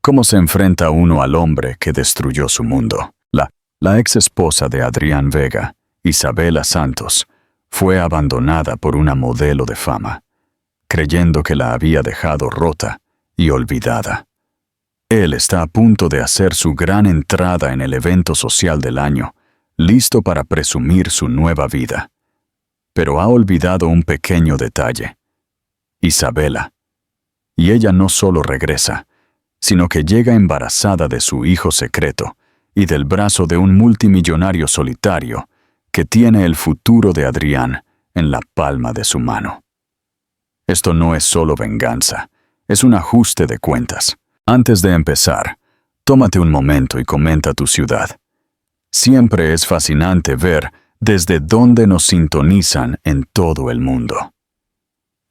¿Cómo se enfrenta uno al hombre que destruyó su mundo? La ex esposa de Adrián Vega, Isabela Santos, fue abandonada por una modelo de fama, creyendo que la había dejado rota y olvidada. Él está a punto de hacer su gran entrada en el evento social del año, listo para presumir su nueva vida. Pero ha olvidado un pequeño detalle: Isabela. Y ella no solo regresa, sino que llega embarazada de su hijo secreto y del brazo de un multimillonario solitario que tiene el futuro de Adrián en la palma de su mano. Esto no es solo venganza, es un ajuste de cuentas. Antes de empezar, tómate un momento y comenta tu ciudad. Siempre es fascinante ver desde dónde nos sintonizan en todo el mundo.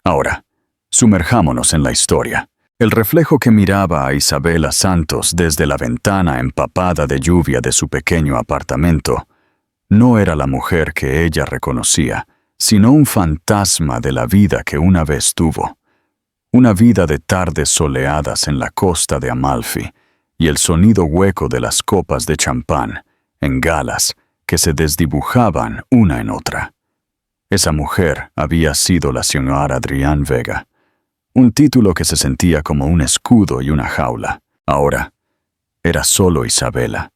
Ahora, sumerjámonos en la historia. El reflejo que miraba a Isabela Santos desde la ventana empapada de lluvia de su pequeño apartamento no era la mujer que ella reconocía, sino un fantasma de la vida que una vez tuvo. Una vida de tardes soleadas en la costa de Amalfi y el sonido hueco de las copas de champán en galas que se desdibujaban una en otra. Esa mujer había sido la señora Adrián Vega, un título que se sentía como un escudo y una jaula. Ahora era solo Isabela.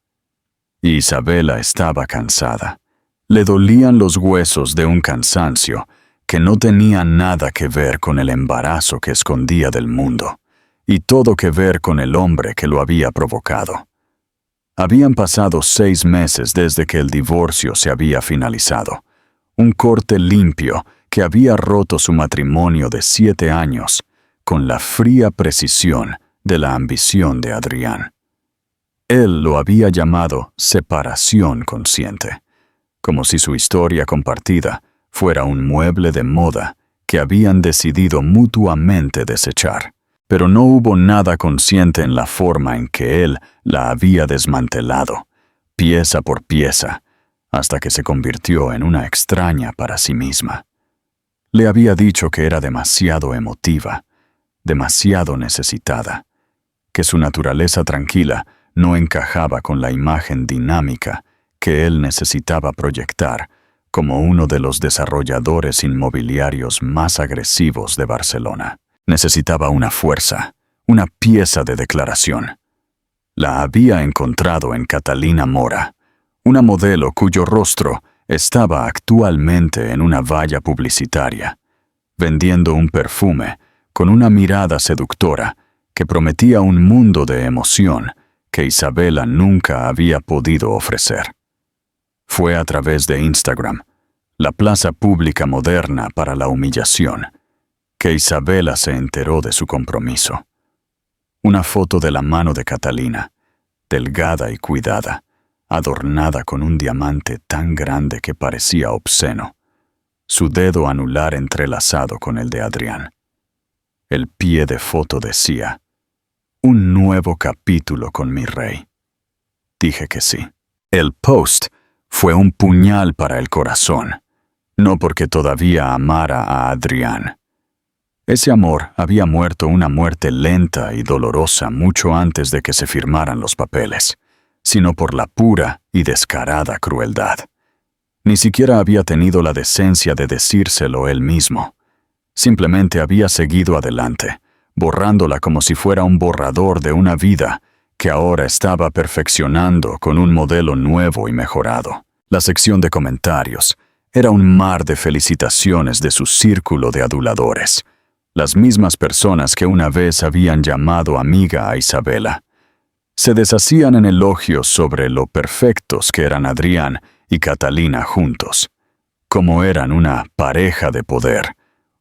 Y Isabela estaba cansada. Le dolían los huesos de un cansancio que no tenía nada que ver con el embarazo que escondía del mundo, y todo que ver con el hombre que lo había provocado. Habían pasado 6 meses desde que el divorcio se había finalizado, un corte limpio que había roto su matrimonio de 7 años, con la fría precisión de la ambición de Adrián. Él lo había llamado separación consciente, como si su historia compartida fuera un mueble de moda que habían decidido mutuamente desechar. Pero no hubo nada consciente en la forma en que él la había desmantelado, pieza por pieza, hasta que se convirtió en una extraña para sí misma. Le había dicho que era demasiado emotiva, demasiado necesitada, que su naturaleza tranquila no encajaba con la imagen dinámica que él necesitaba proyectar como uno de los desarrolladores inmobiliarios más agresivos de Barcelona. Necesitaba una fuerza, una pieza de declaración. La había encontrado en Catalina Mora, una modelo cuyo rostro estaba actualmente en una valla publicitaria, vendiendo un perfume con una mirada seductora que prometía un mundo de emoción que Isabela nunca había podido ofrecer. Fue a través de Instagram, la plaza pública moderna para la humillación, que Isabela se enteró de su compromiso. Una foto de la mano de Catalina, delgada y cuidada, adornada con un diamante tan grande que parecía obsceno, su dedo anular entrelazado con el de Adrián. El pie de foto decía: «Un nuevo capítulo con mi rey». Dije que sí. El post fue un puñal para el corazón, no porque todavía amara a Adrián. Ese amor había muerto una muerte lenta y dolorosa mucho antes de que se firmaran los papeles, sino por la pura y descarada crueldad. Ni siquiera había tenido la decencia de decírselo él mismo. Simplemente había seguido adelante, borrándola como si fuera un borrador de una vida que ahora estaba perfeccionando con un modelo nuevo y mejorado. La sección de comentarios era un mar de felicitaciones de su círculo de aduladores, las mismas personas que una vez habían llamado amiga a Isabela. Se deshacían en elogios sobre lo perfectos que eran Adrián y Catalina juntos, como eran una pareja de poder,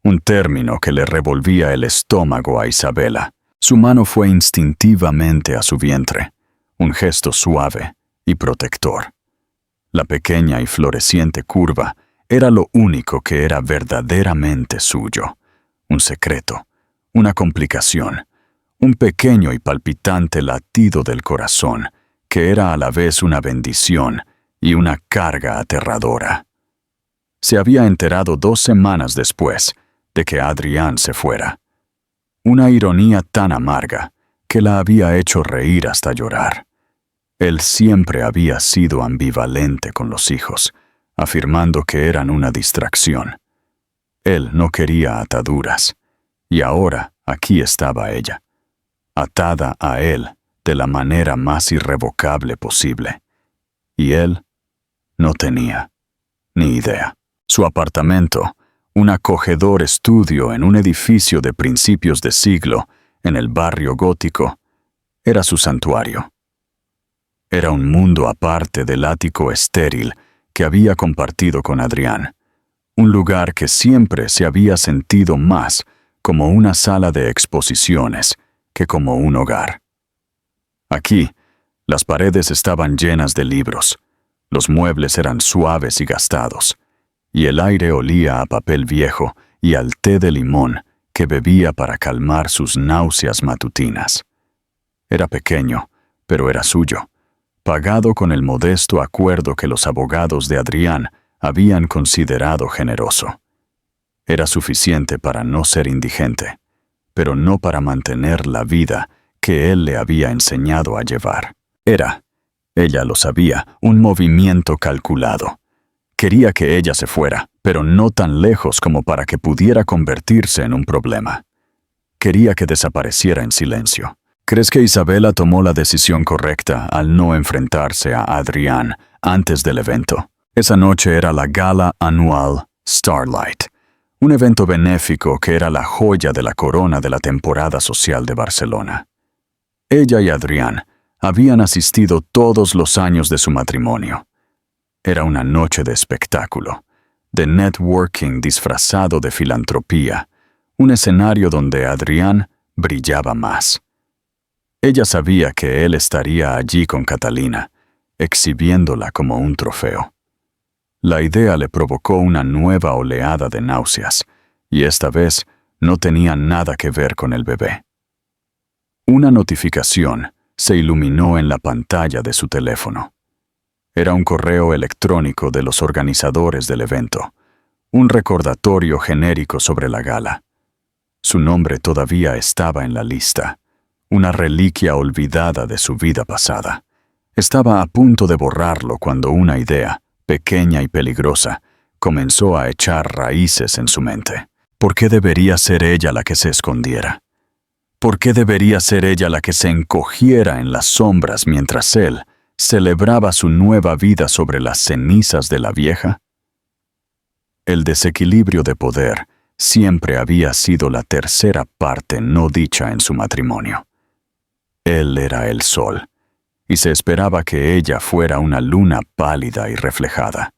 un término que le revolvía el estómago a Isabela. Su mano fue instintivamente a su vientre, un gesto suave y protector. La pequeña y floreciente curva era lo único que era verdaderamente suyo, un secreto, una complicación, un pequeño y palpitante latido del corazón que era a la vez una bendición y una carga aterradora. Se había enterado 2 semanas después de que Adrián se fuera. Una ironía tan amarga que la había hecho reír hasta llorar. Él siempre había sido ambivalente con los hijos, afirmando que eran una distracción. Él no quería ataduras, y ahora aquí estaba ella, atada a él de la manera más irrevocable posible. Y él no tenía ni idea. Su apartamento, un acogedor estudio en un edificio de principios de siglo en el barrio gótico, era su santuario. Era un mundo aparte del ático estéril que había compartido con Adrián, un lugar que siempre se había sentido más como una sala de exposiciones que como un hogar. Aquí, las paredes estaban llenas de libros, los muebles eran suaves y gastados, y el aire olía a papel viejo y al té de limón que bebía para calmar sus náuseas matutinas. Era pequeño, pero era suyo, pagado con el modesto acuerdo que los abogados de Adrián habían considerado generoso. Era suficiente para no ser indigente, pero no para mantener la vida que él le había enseñado a llevar. Era, ella lo sabía, un movimiento calculado. Quería que ella se fuera, pero no tan lejos como para que pudiera convertirse en un problema. Quería que desapareciera en silencio. ¿Crees que Isabela tomó la decisión correcta al no enfrentarse a Adrián antes del evento? Esa noche era la gala anual Starlight, un evento benéfico que era la joya de la corona de la temporada social de Barcelona. Ella y Adrián habían asistido todos los años de su matrimonio. Era una noche de espectáculo, de networking disfrazado de filantropía, un escenario donde Adrián brillaba más. Ella sabía que él estaría allí con Catalina, exhibiéndola como un trofeo. La idea le provocó una nueva oleada de náuseas, y esta vez no tenía nada que ver con el bebé. Una notificación se iluminó en la pantalla de su teléfono. Era un correo electrónico de los organizadores del evento, un recordatorio genérico sobre la gala. Su nombre todavía estaba en la lista, una reliquia olvidada de su vida pasada. Estaba a punto de borrarlo cuando una idea, pequeña y peligrosa, comenzó a echar raíces en su mente. ¿Por qué debería ser ella la que se escondiera? ¿Por qué debería ser ella la que se encogiera en las sombras mientras él celebraba su nueva vida sobre las cenizas de la vieja? El desequilibrio de poder siempre había sido la tercera parte no dicha en su matrimonio. Él era el sol, y se esperaba que ella fuera una luna pálida y reflejada.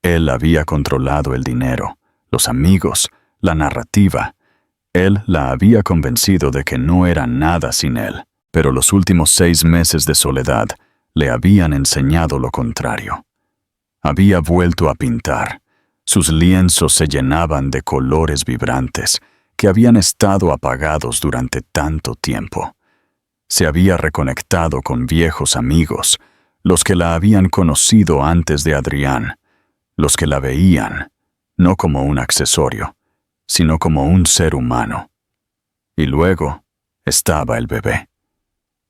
Él había controlado el dinero, los amigos, la narrativa. Él la había convencido de que no era nada sin él, pero los últimos 6 meses de soledad le habían enseñado lo contrario. Había vuelto a pintar. Sus lienzos se llenaban de colores vibrantes que habían estado apagados durante tanto tiempo. Se había reconectado con viejos amigos, los que la habían conocido antes de Adrián, los que la veían, no como un accesorio, sino como un ser humano. Y luego estaba el bebé.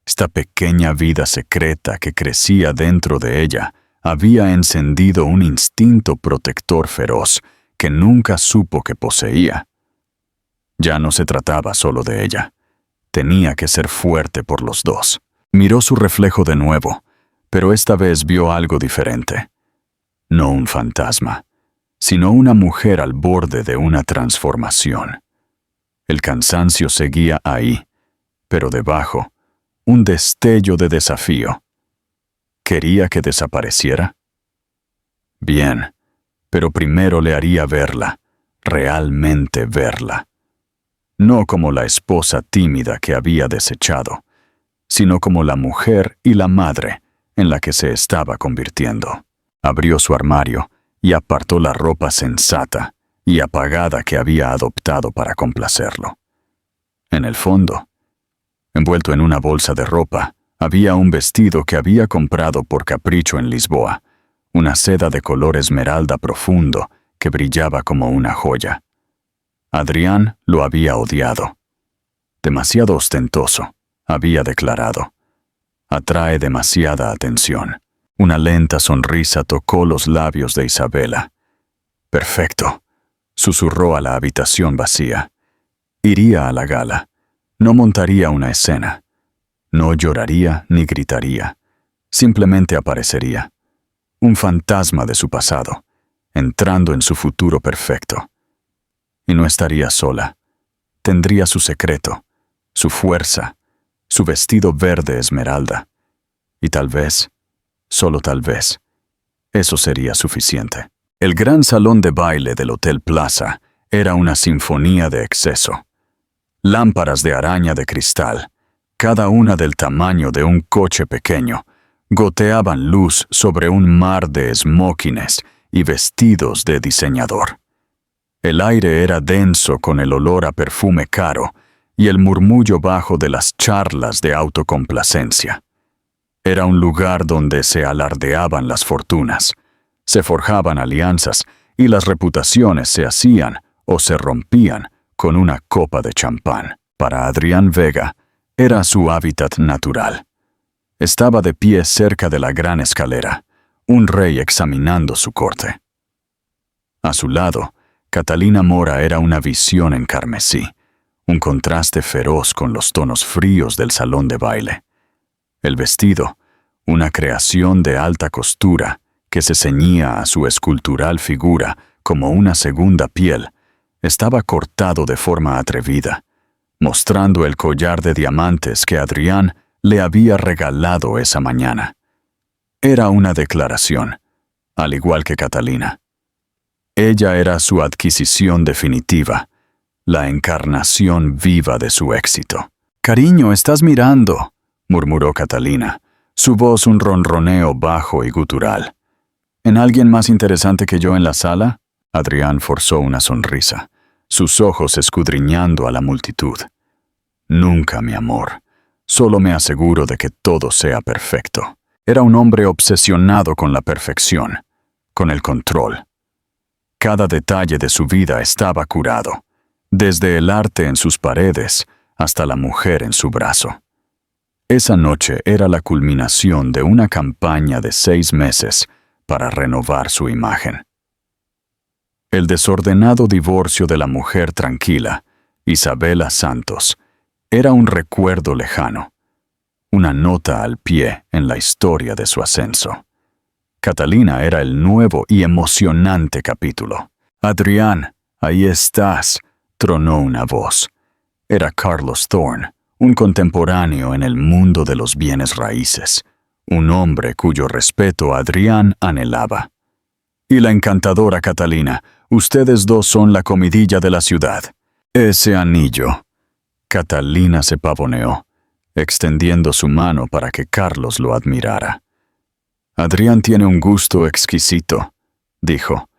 Esta pequeña vida secreta que crecía dentro de ella había encendido un instinto protector feroz que nunca supo que poseía. Ya no se trataba solo de ella. Tenía que ser fuerte por los dos. Miró su reflejo de nuevo, pero esta vez vio algo diferente. No un fantasma, sino una mujer al borde de una transformación. El cansancio seguía ahí, pero debajo, un destello de desafío. ¿Quería que desapareciera? Bien, pero primero le haría verla, realmente verla. No como la esposa tímida que había desechado, sino como la mujer y la madre en la que se estaba convirtiendo. Abrió su armario y apartó la ropa sensata y apagada que había adoptado para complacerlo. En el fondo, envuelto en una bolsa de ropa, había un vestido que había comprado por capricho en Lisboa, una seda de color esmeralda profundo que brillaba como una joya. Adrián lo había odiado. Demasiado ostentoso, había declarado. Atrae demasiada atención. Una lenta sonrisa tocó los labios de Isabela. Perfecto, susurró a la habitación vacía. Iría a la gala. No montaría una escena. No lloraría ni gritaría. Simplemente aparecería. Un fantasma de su pasado, entrando en su futuro perfecto. Y no estaría sola. Tendría su secreto, su fuerza, su vestido verde esmeralda. Y tal vez, solo tal vez, eso sería suficiente. El gran salón de baile del Hotel Plaza era una sinfonía de exceso. Lámparas de araña de cristal, cada una del tamaño de un coche pequeño, goteaban luz sobre un mar de smokines y vestidos de diseñador. El aire era denso con el olor a perfume caro y el murmullo bajo de las charlas de autocomplacencia. Era un lugar donde se alardeaban las fortunas, se forjaban alianzas y las reputaciones se hacían o se rompían con una copa de champán. Para Adrián Vega, era su hábitat natural. Estaba de pie cerca de la gran escalera, un rey examinando su corte. A su lado, Catalina Mora era una visión en carmesí, un contraste feroz con los tonos fríos del salón de baile. El vestido, una creación de alta costura que se ceñía a su escultural figura como una segunda piel, estaba cortado de forma atrevida, mostrando el collar de diamantes que Adrián le había regalado esa mañana. Era una declaración, al igual que Catalina. Ella era su adquisición definitiva, la encarnación viva de su éxito. «Cariño, estás mirando», murmuró Catalina, su voz un ronroneo bajo y gutural. «¿En alguien más interesante que yo en la sala?» Adrián forzó una sonrisa, sus ojos escudriñando a la multitud. «Nunca, mi amor. Solo me aseguro de que todo sea perfecto». Era un hombre obsesionado con la perfección, con el control. Cada detalle de su vida estaba curado, desde el arte en sus paredes hasta la mujer en su brazo. Esa noche era la culminación de una campaña de 6 meses para renovar su imagen. El desordenado divorcio de la mujer tranquila, Isabela Santos, era un recuerdo lejano, una nota al pie en la historia de su ascenso. Catalina era el nuevo y emocionante capítulo. «Adrián, ahí estás», tronó una voz. Era Carlos Thorne, un contemporáneo en el mundo de los bienes raíces, un hombre cuyo respeto Adrián anhelaba. «Y la encantadora Catalina, ustedes dos son la comidilla de la ciudad. Ese anillo». Catalina se pavoneó, extendiendo su mano para que Carlos lo admirara. «Adrián tiene un gusto exquisito», dijo,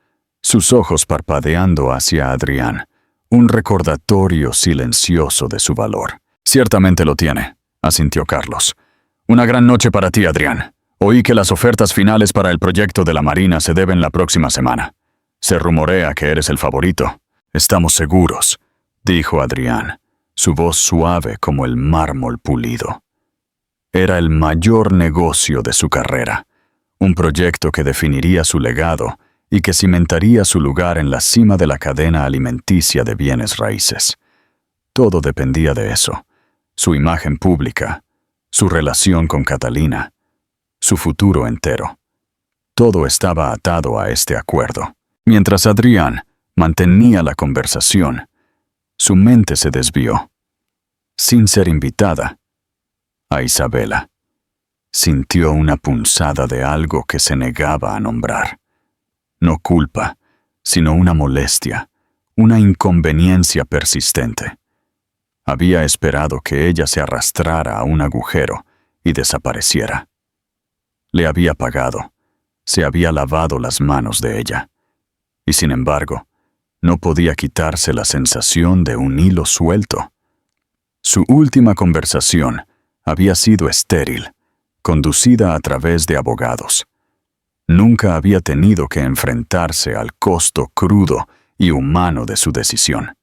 sus ojos parpadeando hacia Adrián, un recordatorio silencioso de su valor. «Ciertamente lo tiene», asintió Carlos. «Una gran noche para ti, Adrián. Oí que las ofertas finales para el proyecto de la Marina se deben la próxima semana. Se rumorea que eres el favorito». «Estamos seguros», dijo Adrián, su voz suave como el mármol pulido. Era el mayor negocio de su carrera, un proyecto que definiría su legado y que cimentaría su lugar en la cima de la cadena alimenticia de bienes raíces. Todo dependía de eso, su imagen pública, su relación con Catalina, su futuro entero. Todo estaba atado a este acuerdo. Mientras Adrián mantenía la conversación, su mente se desvió, sin ser invitada, a Isabela. Sintió una punzada de algo que se negaba a nombrar. No culpa, sino una molestia, una inconveniencia persistente. Había esperado que ella se arrastrara a un agujero y desapareciera. Le había pagado, se había lavado las manos de ella, y sin embargo, no podía quitarse la sensación de un hilo suelto. Su última conversación había sido estéril, conducida a través de abogados. Nunca había tenido que enfrentarse al costo crudo y humano de su decisión.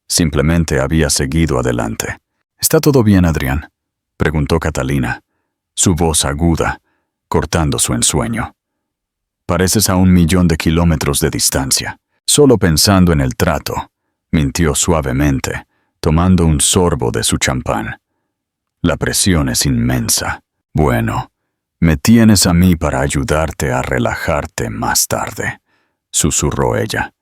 Simplemente había seguido adelante. «¿Está todo bien, Adrián?», preguntó Catalina, su voz aguda, cortando su ensueño. Pareces a 1.000.000 de kilómetros de distancia. Solo pensando en el trato, mintió suavemente, tomando un sorbo de su champán. La presión es inmensa. Bueno, me tienes a mí para ayudarte a relajarte más tarde, susurró ella,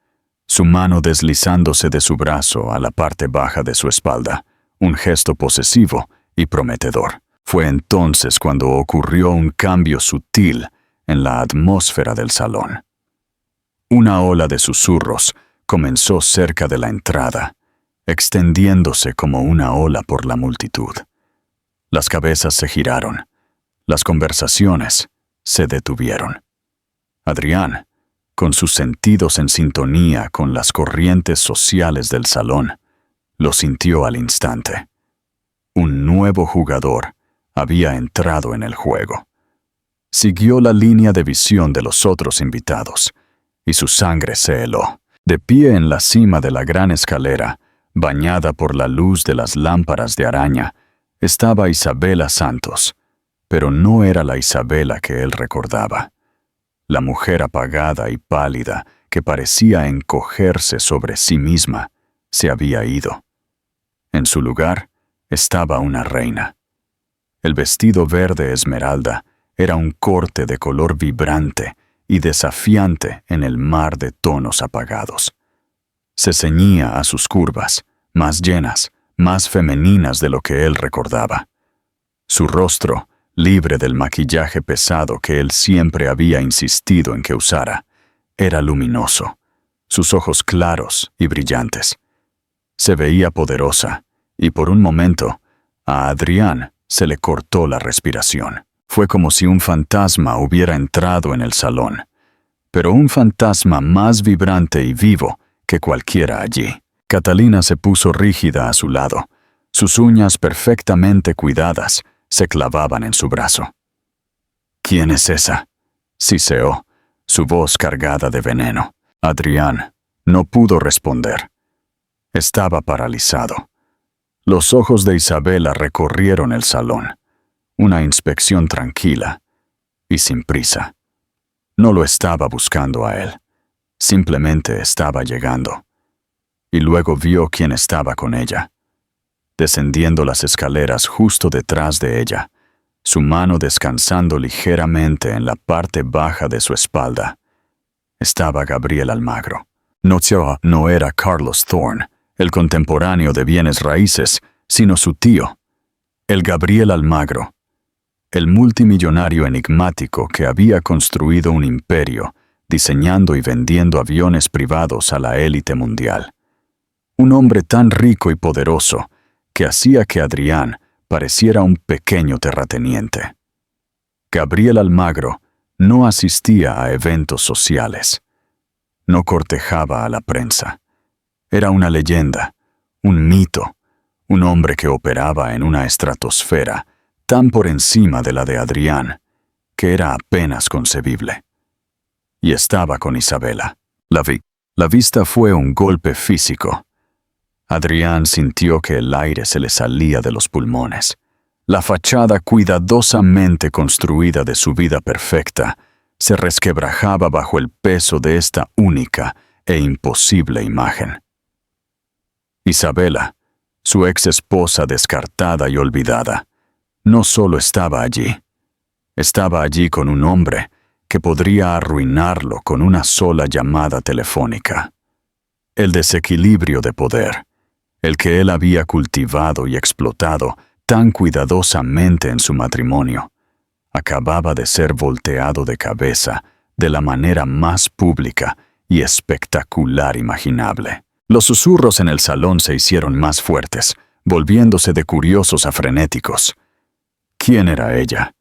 su mano deslizándose de su brazo a la parte baja de su espalda, un gesto posesivo y prometedor. Fue entonces cuando ocurrió un cambio sutil en la atmósfera del salón. Una ola de susurros comenzó cerca de la entrada, extendiéndose como una ola por la multitud. Las cabezas se giraron, las conversaciones se detuvieron. Adrián, con sus sentidos en sintonía con las corrientes sociales del salón, lo sintió al instante. Un nuevo jugador había entrado en el juego. Siguió la línea de visión de los otros invitados, y su sangre se heló. De pie en la cima de la gran escalera, bañada por la luz de las lámparas de araña, estaba Isabela Santos, pero no era la Isabela que él recordaba. La mujer apagada y pálida, que parecía encogerse sobre sí misma, se había ido. En su lugar estaba una reina. El vestido verde esmeralda era un corte de color vibrante y desafiante en el mar de tonos apagados. Se ceñía a sus curvas, más llenas, más femeninas de lo que él recordaba. Su rostro, libre del maquillaje pesado que él siempre había insistido en que usara, era luminoso, sus ojos claros y brillantes. Se veía poderosa, y por un momento, a Adrián se le cortó la respiración. Fue como si un fantasma hubiera entrado en el salón, pero un fantasma más vibrante y vivo que cualquiera allí. Catalina se puso rígida a su lado. Sus uñas perfectamente cuidadas se clavaban en su brazo. «¿Quién es esa?», siseó, su voz cargada de veneno. Adrián no pudo responder. Estaba paralizado. Los ojos de Isabela recorrieron el salón. Una inspección tranquila y sin prisa. No lo estaba buscando a él. Simplemente estaba llegando. Y luego vio quién estaba con ella. Descendiendo las escaleras justo detrás de ella, su mano descansando ligeramente en la parte baja de su espalda, estaba Gabriel Almagro. No era Carlos Thorne, el contemporáneo de bienes raíces, sino su tío, el Gabriel Almagro, el multimillonario enigmático que había construido un imperio, diseñando y vendiendo aviones privados a la élite mundial. Un hombre tan rico y poderoso que hacía que Adrián pareciera un pequeño terrateniente. Gabriel Almagro no asistía a eventos sociales. No cortejaba a la prensa. Era una leyenda, un mito, un hombre que operaba en una estratosfera tan por encima de la de Adrián, que era apenas concebible. Y estaba con Isabela. La vista fue un golpe físico. Adrián sintió que el aire se le salía de los pulmones. La fachada cuidadosamente construida de su vida perfecta se resquebrajaba bajo el peso de esta única e imposible imagen. Isabela, su ex esposa descartada y olvidada, no solo estaba allí con un hombre que podría arruinarlo con una sola llamada telefónica. El desequilibrio de poder, el que él había cultivado y explotado tan cuidadosamente en su matrimonio, acababa de ser volteado de cabeza de la manera más pública y espectacular imaginable. Los susurros en el salón se hicieron más fuertes, volviéndose de curiosos a frenéticos. ¿Quién era ella?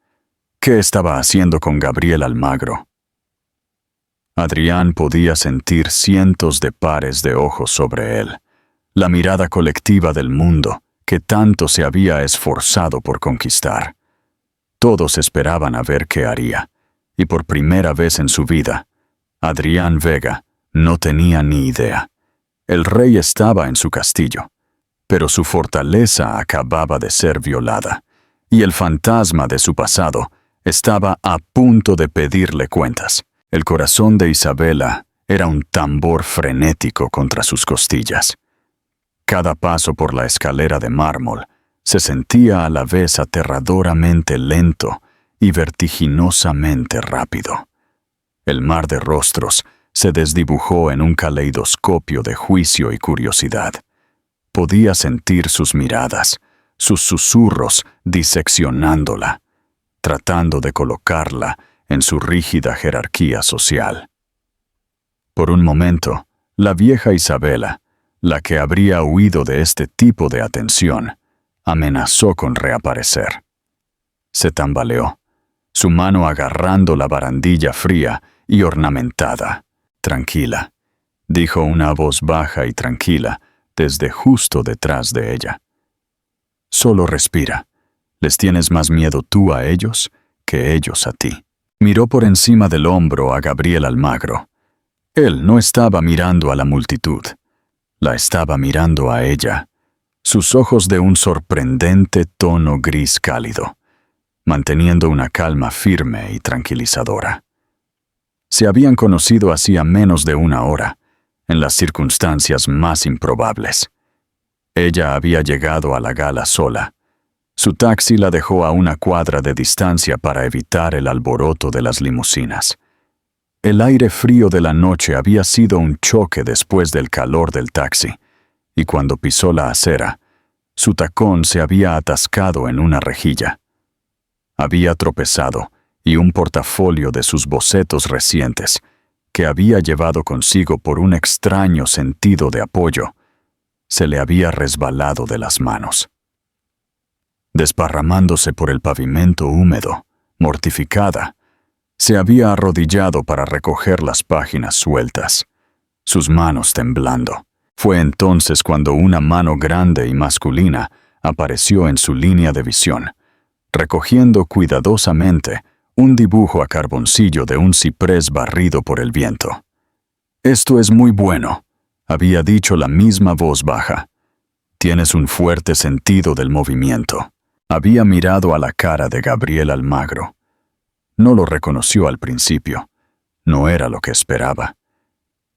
¿Qué estaba haciendo con Gabriel Almagro? Adrián podía sentir cientos de pares de ojos sobre él, la mirada colectiva del mundo que tanto se había esforzado por conquistar. Todos esperaban a ver qué haría, y por primera vez en su vida, Adrián Vega no tenía ni idea. El rey estaba en su castillo, pero su fortaleza acababa de ser violada, y el fantasma de su pasado estaba a punto de pedirle cuentas. El corazón de Isabela era un tambor frenético contra sus costillas. Cada paso por la escalera de mármol se sentía a la vez aterradoramente lento y vertiginosamente rápido. El mar de rostros se desdibujó en un caleidoscopio de juicio y curiosidad. Podía sentir sus miradas, sus susurros diseccionándola, tratando de colocarla en su rígida jerarquía social. Por un momento, la vieja Isabela, la que habría huido de este tipo de atención, amenazó con reaparecer. Se tambaleó, su mano agarrando la barandilla fría y ornamentada. «Tranquila», dijo una voz baja y tranquila desde justo detrás de ella. «Solo respira. Les tienes más miedo tú a ellos que ellos a ti». Miró por encima del hombro a Gabriel Almagro. Él no estaba mirando a la multitud. La estaba mirando a ella, sus ojos de un sorprendente tono gris cálido, manteniendo una calma firme y tranquilizadora. Se habían conocido hacía menos de una hora, en las circunstancias más improbables. Ella había llegado a la gala sola. Su taxi la dejó a una cuadra de distancia para evitar el alboroto de las limusinas. El aire frío de la noche había sido un choque después del calor del taxi, y cuando pisó la acera, su tacón se había atascado en una rejilla. Había tropezado, y un portafolio de sus bocetos recientes, que había llevado consigo por un extraño sentido de apoyo, se le había resbalado de las manos. Desparramándose por el pavimento húmedo, mortificada, se había arrodillado para recoger las páginas sueltas, sus manos temblando. Fue entonces cuando una mano grande y masculina apareció en su línea de visión, recogiendo cuidadosamente un dibujo a carboncillo de un ciprés barrido por el viento. «Esto es muy bueno», había dicho la misma voz baja. «Tienes un fuerte sentido del movimiento». Había mirado a la cara de Gabriel Almagro. No lo reconoció al principio. No era lo que esperaba.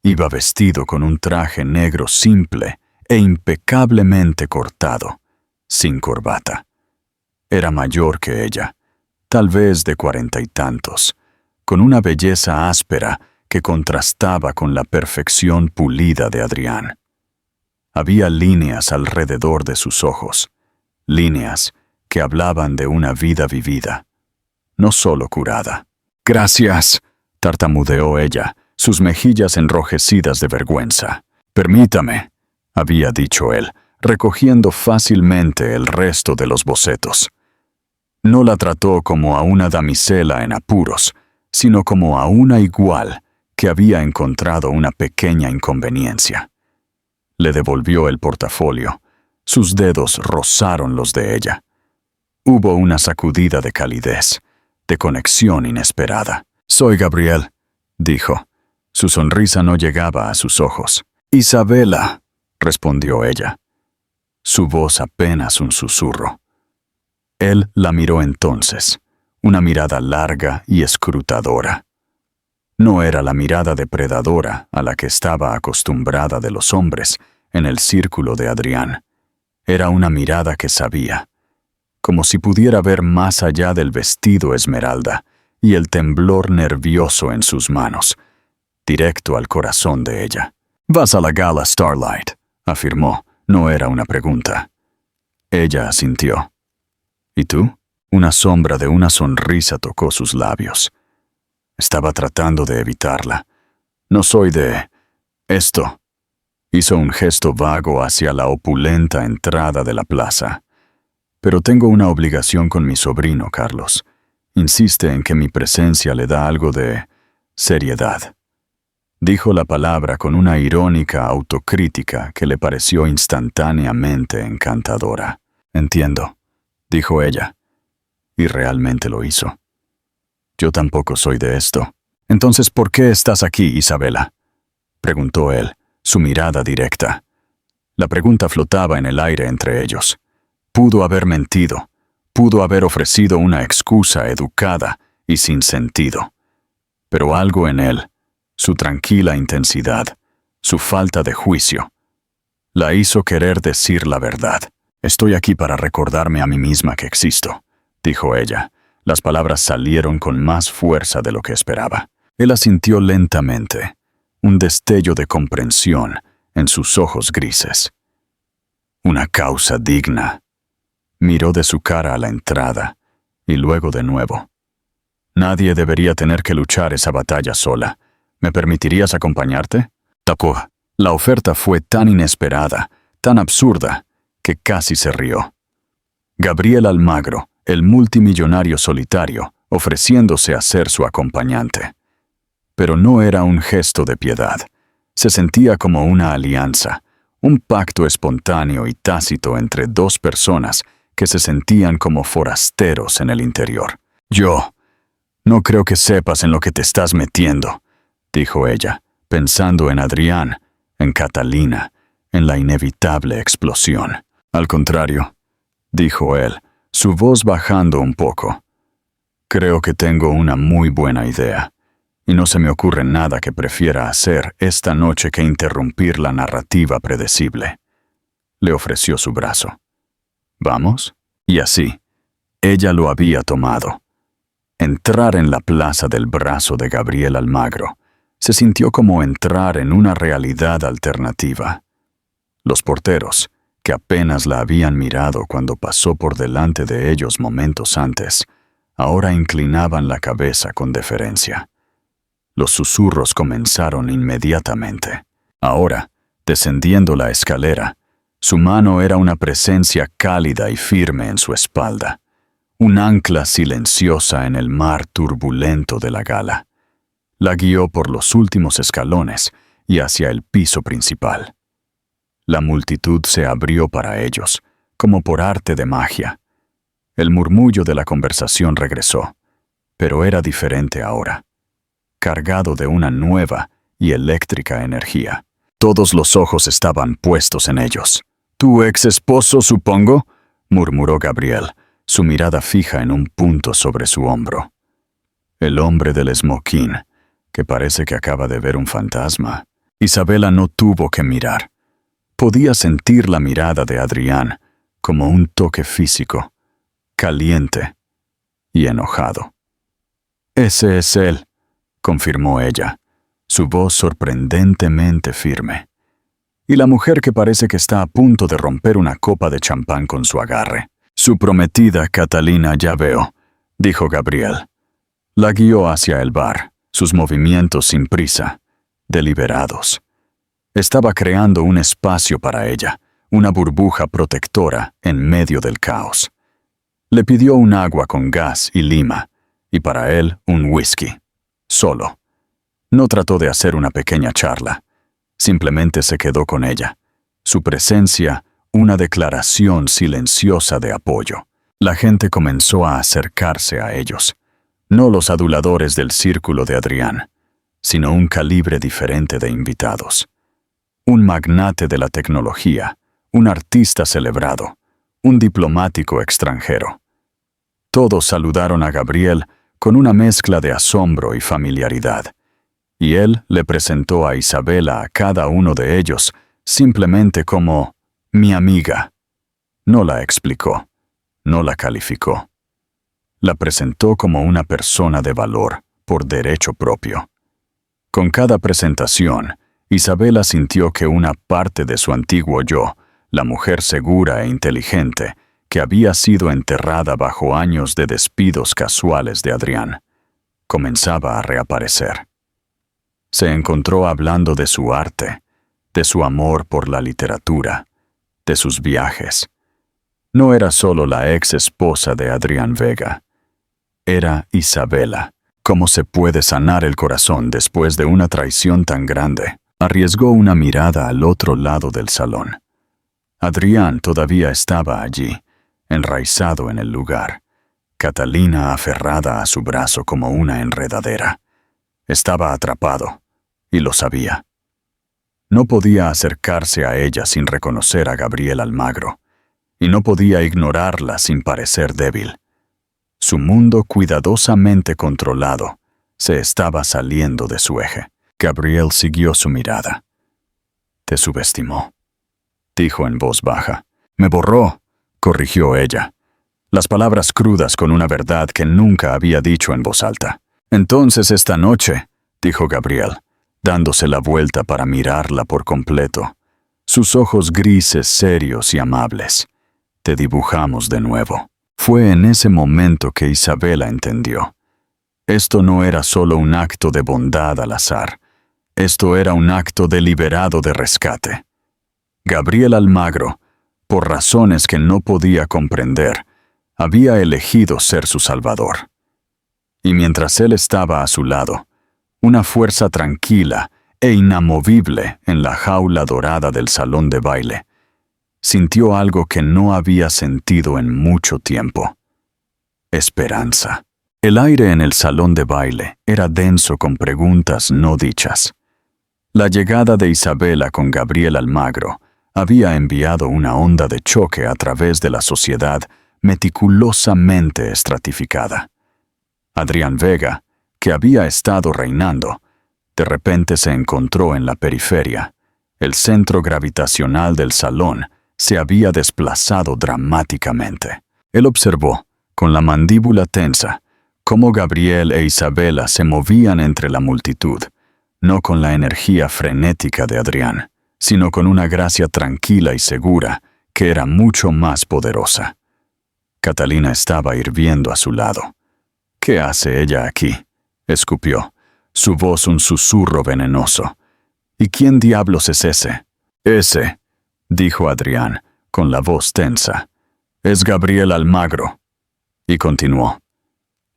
Iba vestido con un traje negro simple e impecablemente cortado, sin corbata. Era mayor que ella, tal vez de 40 y tantos, con una belleza áspera que contrastaba con la perfección pulida de Adrián. Había líneas alrededor de sus ojos, líneas que hablaban de una vida vivida, no solo curada. «Gracias», tartamudeó ella, sus mejillas enrojecidas de vergüenza. «Permítame», había dicho él, recogiendo fácilmente el resto de los bocetos. No la trató como a una damisela en apuros, sino como a una igual que había encontrado una pequeña inconveniencia. Le devolvió el portafolio. Sus dedos rozaron los de ella. Hubo una sacudida de calidez, de conexión inesperada. «Soy Gabriel», dijo. Su sonrisa no llegaba a sus ojos. «Isabela», respondió ella. Su voz apenas un susurro. Él la miró entonces, una mirada larga y escrutadora. No era la mirada depredadora a la que estaba acostumbrada de los hombres en el círculo de Adrián. Era una mirada que sabía, como si pudiera ver más allá del vestido esmeralda y el temblor nervioso en sus manos, directo al corazón de ella. «Vas a la gala Starlight», afirmó. No era una pregunta. Ella asintió. «¿Y tú?» Una sombra de una sonrisa tocó sus labios. Estaba tratando de evitarla. «No soy de... esto». Hizo un gesto vago hacia la opulenta entrada de la plaza. «Pero tengo una obligación con mi sobrino, Carlos. Insiste en que mi presencia le da algo de seriedad». Dijo la palabra con una irónica autocrítica que le pareció instantáneamente encantadora. «Entiendo», dijo ella. Y realmente lo hizo. «Yo tampoco soy de esto». «Entonces, ¿por qué estás aquí, Isabela?», preguntó él, su mirada directa. La pregunta flotaba en el aire entre ellos. Pudo haber mentido. Pudo haber ofrecido una excusa educada y sin sentido. Pero algo en él, su tranquila intensidad, su falta de juicio, la hizo querer decir la verdad. «Estoy aquí para recordarme a mí misma que existo», dijo ella. Las palabras salieron con más fuerza de lo que esperaba. Él asintió lentamente, un destello de comprensión en sus ojos grises. «Una causa digna». Miró de su cara a la entrada y luego de nuevo. «Nadie debería tener que luchar esa batalla sola. ¿Me permitirías acompañarte?» Tocó. La oferta fue tan inesperada, tan absurda, que casi se rió. Gabriel Almagro, el multimillonario solitario, ofreciéndose a ser su acompañante. Pero no era un gesto de piedad. Se sentía como una alianza, un pacto espontáneo y tácito entre dos personas que se sentían como forasteros en el interior. «Yo no creo que sepas en lo que te estás metiendo», dijo ella, pensando en Adrián, en Catalina, en la inevitable explosión. «Al contrario», dijo él, su voz bajando un poco. «Creo que tengo una muy buena idea, y no se me ocurre nada que prefiera hacer esta noche que interrumpir la narrativa predecible». Le ofreció su brazo. «¿Vamos?» Y así, ella lo había tomado. Entrar en la plaza del brazo de Gabriel Almagro se sintió como entrar en una realidad alternativa. Los porteros, que apenas la habían mirado cuando pasó por delante de ellos momentos antes, ahora inclinaban la cabeza con deferencia. Los susurros comenzaron inmediatamente. Ahora, descendiendo la escalera, su mano era una presencia cálida y firme en su espalda, un ancla silenciosa en el mar turbulento de la gala. La guió por los últimos escalones y hacia el piso principal. La multitud se abrió para ellos, como por arte de magia. El murmullo de la conversación regresó, pero era diferente ahora, cargado de una nueva y eléctrica energía. Todos los ojos estaban puestos en ellos. «¿Tu ex esposo, supongo?», murmuró Gabriel, su mirada fija en un punto sobre su hombro. El hombre del esmoquín, que parece que acaba de ver un fantasma. Isabela no tuvo que mirar. Podía sentir la mirada de Adrián como un toque físico, caliente y enojado. «Ese es él», confirmó ella, su voz sorprendentemente firme. «Y la mujer que parece que está a punto de romper una copa de champán con su agarre. Su prometida, Catalina, ya veo», dijo Gabriel. La guió hacia el bar, sus movimientos sin prisa, deliberados. Estaba creando un espacio para ella, una burbuja protectora en medio del caos. Le pidió un agua con gas y lima, y para él un whisky. Solo. No trató de hacer una pequeña charla. Simplemente se quedó con ella. Su presencia, una declaración silenciosa de apoyo. La gente comenzó a acercarse a ellos. No los aduladores del círculo de Adrián, sino un calibre diferente de invitados. Un magnate de la tecnología, un artista celebrado, un diplomático extranjero. Todos saludaron a Gabriel con una mezcla de asombro y familiaridad, y él le presentó a Isabela a cada uno de ellos simplemente como «mi amiga». No la explicó, no la calificó. La presentó como una persona de valor, por derecho propio. Con cada presentación, Isabela sintió que una parte de su antiguo yo, la mujer segura e inteligente, que había sido enterrada bajo años de despidos casuales de Adrián, comenzaba a reaparecer. Se encontró hablando de su arte, de su amor por la literatura, de sus viajes. No era solo la ex esposa de Adrián Vega. Era Isabela. ¿Cómo se puede sanar el corazón después de una traición tan grande? Arriesgó una mirada al otro lado del salón. Adrián todavía estaba allí, enraizado en el lugar. Catalina aferrada a su brazo como una enredadera. Estaba atrapado, y lo sabía. No podía acercarse a ella sin reconocer a Gabriel Almagro. y no podía ignorarla sin parecer débil. Su mundo cuidadosamente controlado se estaba saliendo de su eje. Gabriel siguió su mirada. «Te subestimó», dijo en voz baja. «Me borró», corrigió ella. Las palabras crudas con una verdad que nunca había dicho en voz alta. «Entonces esta noche», dijo Gabriel, dándose la vuelta para mirarla por completo. Sus ojos grises, serios y amables. «Te dibujamos de nuevo». Fue en ese momento que Isabela entendió. Esto no era solo un acto de bondad al azar. Esto era un acto deliberado de rescate. Gabriel Almagro, por razones que no podía comprender, había elegido ser su salvador. Y mientras él estaba a su lado, una fuerza tranquila e inamovible en la jaula dorada del salón de baile, sintió algo que no había sentido en mucho tiempo. Esperanza. El aire en el salón de baile era denso con preguntas no dichas. La llegada de Isabela con Gabriel Almagro había enviado una onda de choque a través de la sociedad meticulosamente estratificada. Adrián Vega, que había estado reinando, de repente se encontró en la periferia. El centro gravitacional del salón se había desplazado dramáticamente. Él observó, con la mandíbula tensa, cómo Gabriel e Isabela se movían entre la multitud, no con la energía frenética de Adrián, sino con una gracia tranquila y segura que era mucho más poderosa. Catalina estaba hirviendo a su lado. «¿Qué hace ella aquí?», escupió, su voz un susurro venenoso. «¿Y quién diablos es ese?» «Ese», dijo Adrián, con la voz tensa, «es Gabriel Almagro». Y continuó.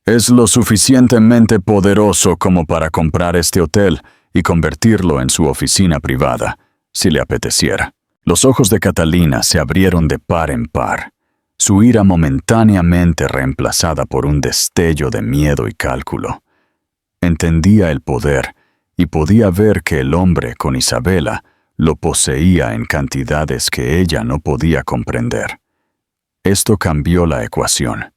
«Es lo suficientemente poderoso como para comprar este hotel y convertirlo en su oficina privada, si le apeteciera». Los ojos de Catalina se abrieron de par en par, su ira momentáneamente reemplazada por un destello de miedo y cálculo. Entendía el poder y podía ver que el hombre con Isabela lo poseía en cantidades que ella no podía comprender. Esto cambió la ecuación.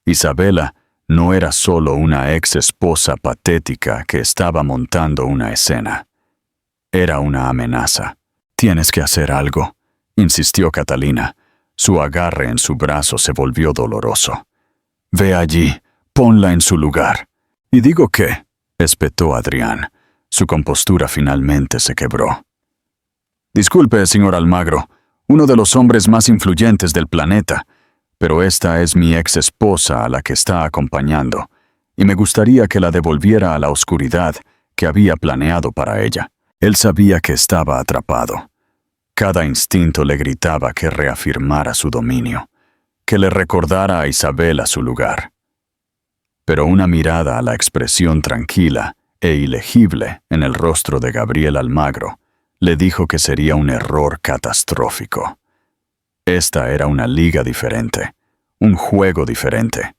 Isabela no era solo una ex esposa patética que estaba montando una escena. Era una amenaza. «Tienes que hacer algo», insistió Catalina. Su agarre en su brazo se volvió doloroso. «Ve allí, ponla en su lugar». «¿Y digo qué?», espetó Adrián. Su compostura finalmente se quebró. «Disculpe, señor Almagro, uno de los hombres más influyentes del planeta, pero esta es mi ex esposa a la que está acompañando, y me gustaría que la devolviera a la oscuridad que había planeado para ella». Él sabía que estaba atrapado. Cada instinto le gritaba que reafirmara su dominio, que le recordara a Isabela su lugar. Pero una mirada a la expresión tranquila e ilegible en el rostro de Gabriel Almagro le dijo que sería un error catastrófico. Esta era una liga diferente, un juego diferente,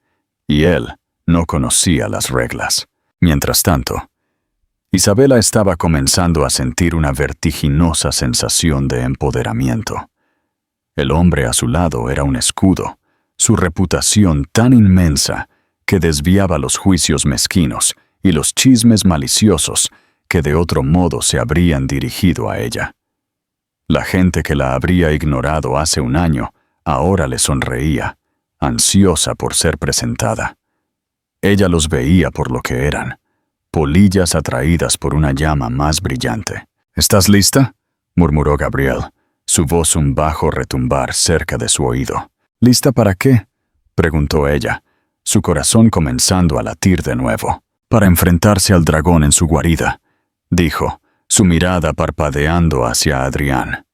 y él no conocía las reglas. Mientras tanto, Isabela estaba comenzando a sentir una vertiginosa sensación de empoderamiento. El hombre a su lado era un escudo, su reputación tan inmensa que desviaba los juicios mezquinos y los chismes maliciosos que de otro modo se habrían dirigido a ella. La gente que la habría ignorado hace un año ahora le sonreía, ansiosa por ser presentada. Ella los veía por lo que eran, polillas atraídas por una llama más brillante. «¿Estás lista?», murmuró Gabriel, su voz un bajo retumbar cerca de su oído. «¿Lista para qué?», preguntó ella, su corazón comenzando a latir de nuevo. «Para enfrentarse al dragón en su guarida», dijo, su mirada parpadeando hacia Adrián.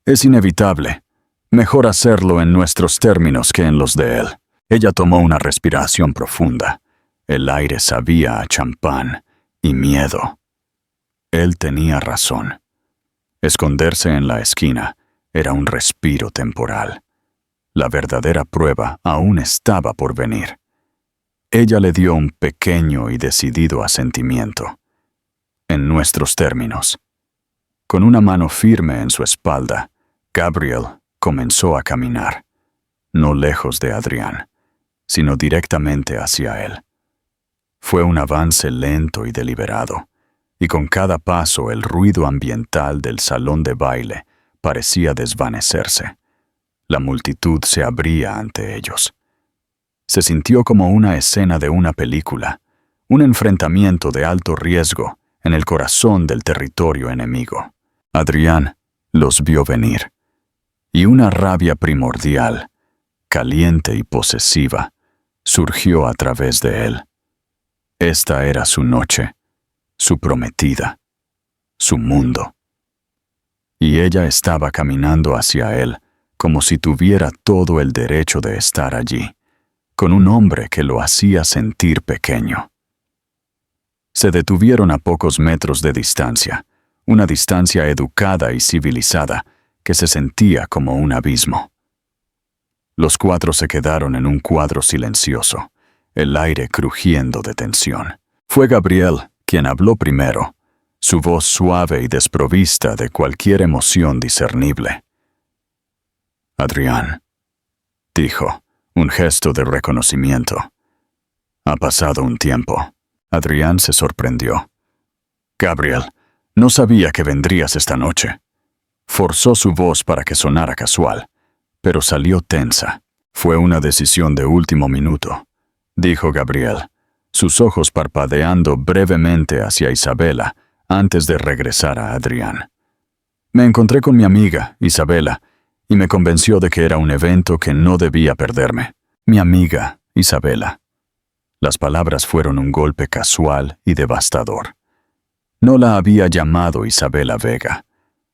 «Es inevitable. Mejor hacerlo en nuestros términos que en los de él». Ella tomó una respiración profunda. El aire sabía a champán y miedo. Él tenía razón. Esconderse en la esquina era un respiro temporal. La verdadera prueba aún estaba por venir. Ella le dio un pequeño y decidido asentimiento. «En nuestros términos». Con una mano firme en su espalda, Gabriel comenzó a caminar, no lejos de Adrián, sino directamente hacia él. Fue un avance lento y deliberado, y con cada paso el ruido ambiental del salón de baile parecía desvanecerse. La multitud se abría ante ellos. Se sintió como una escena de una película, un enfrentamiento de alto riesgo en el corazón del territorio enemigo. Adrián los vio venir, y una rabia primordial, caliente y posesiva, surgió a través de él. Esta era su noche, su prometida, su mundo. Y ella estaba caminando hacia él como si tuviera todo el derecho de estar allí, con un hombre que lo hacía sentir pequeño. Se detuvieron a pocos metros de distancia, una distancia educada y civilizada que se sentía como un abismo. Los cuatro se quedaron en un cuadro silencioso, el aire crujiendo de tensión. Fue Gabriel quien habló primero, su voz suave y desprovista de cualquier emoción discernible. «Adrián», dijo, un gesto de reconocimiento. «Ha pasado un tiempo». Adrián se sorprendió. «Gabriel, no sabía que vendrías esta noche». Forzó su voz para que sonara casual, pero salió tensa. «Fue una decisión de último minuto», dijo Gabriel, sus ojos parpadeando brevemente hacia Isabela antes de regresar a Adrián. «Me encontré con mi amiga, Isabela, y me convenció de que era un evento que no debía perderme. Mi amiga, Isabela». Las palabras fueron un golpe casual y devastador. No la había llamado Isabela Vega.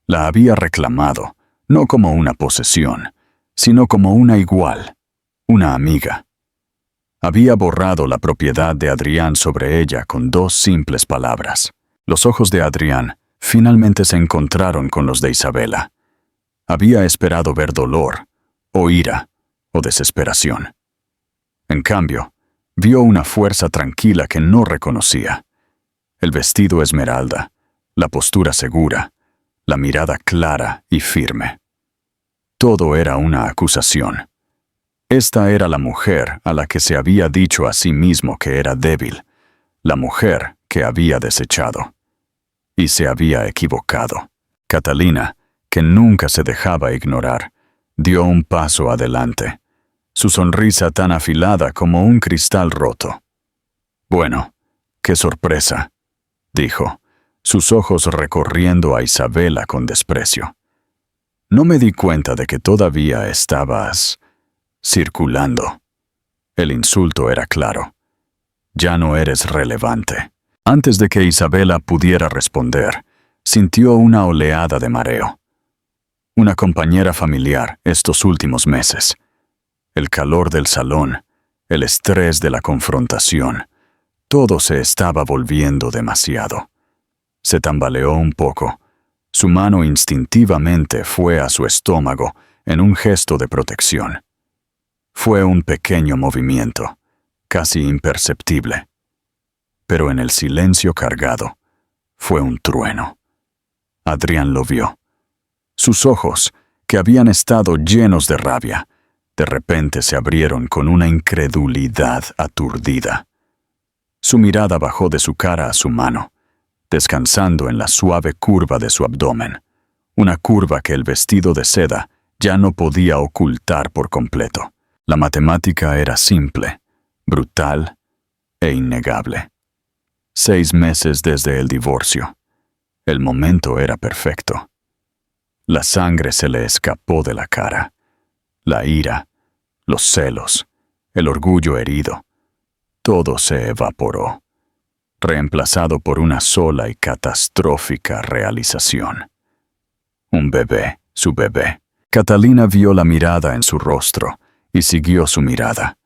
La había reclamado, no como una posesión, sino como una igual, una amiga. Había borrado la propiedad de Adrián sobre ella con 2 simples palabras. Los ojos de Adrián finalmente se encontraron con los de Isabela. Había esperado ver dolor, o ira, o desesperación. En cambio, vio una fuerza tranquila que no reconocía. El vestido esmeralda, la postura segura, la mirada clara y firme. Todo era una acusación. Esta era la mujer a la que se había dicho a sí mismo que era débil, la mujer que había desechado. Y se había equivocado. Catalina, que nunca se dejaba ignorar, dio un paso adelante, su sonrisa tan afilada como un cristal roto. «Bueno, qué sorpresa», dijo, sus ojos recorriendo a Isabela con desprecio. «No me di cuenta de que todavía estabas circulando». El insulto era claro. «Ya no eres relevante». Antes de que Isabela pudiera responder, sintió una oleada de mareo. Una compañera familiar estos últimos meses. El calor del salón, el estrés de la confrontación, todo se estaba volviendo demasiado. Se tambaleó un poco. Su mano instintivamente fue a su estómago en un gesto de protección. Fue un pequeño movimiento, casi imperceptible. Pero en el silencio cargado, fue un trueno. Adrián lo vio. Sus ojos, que habían estado llenos de rabia, de repente se abrieron con una incredulidad aturdida. Su mirada bajó de su cara a su mano, descansando en la suave curva de su abdomen, una curva que el vestido de seda ya no podía ocultar por completo. La matemática era simple, brutal e innegable. 6 meses desde el divorcio. El momento era perfecto. La sangre se le escapó de la cara. La ira, los celos, el orgullo herido. Todo se evaporó, reemplazado por una sola y catastrófica realización. Un bebé, su bebé. Catalina vio la mirada en su rostro y siguió su mirada.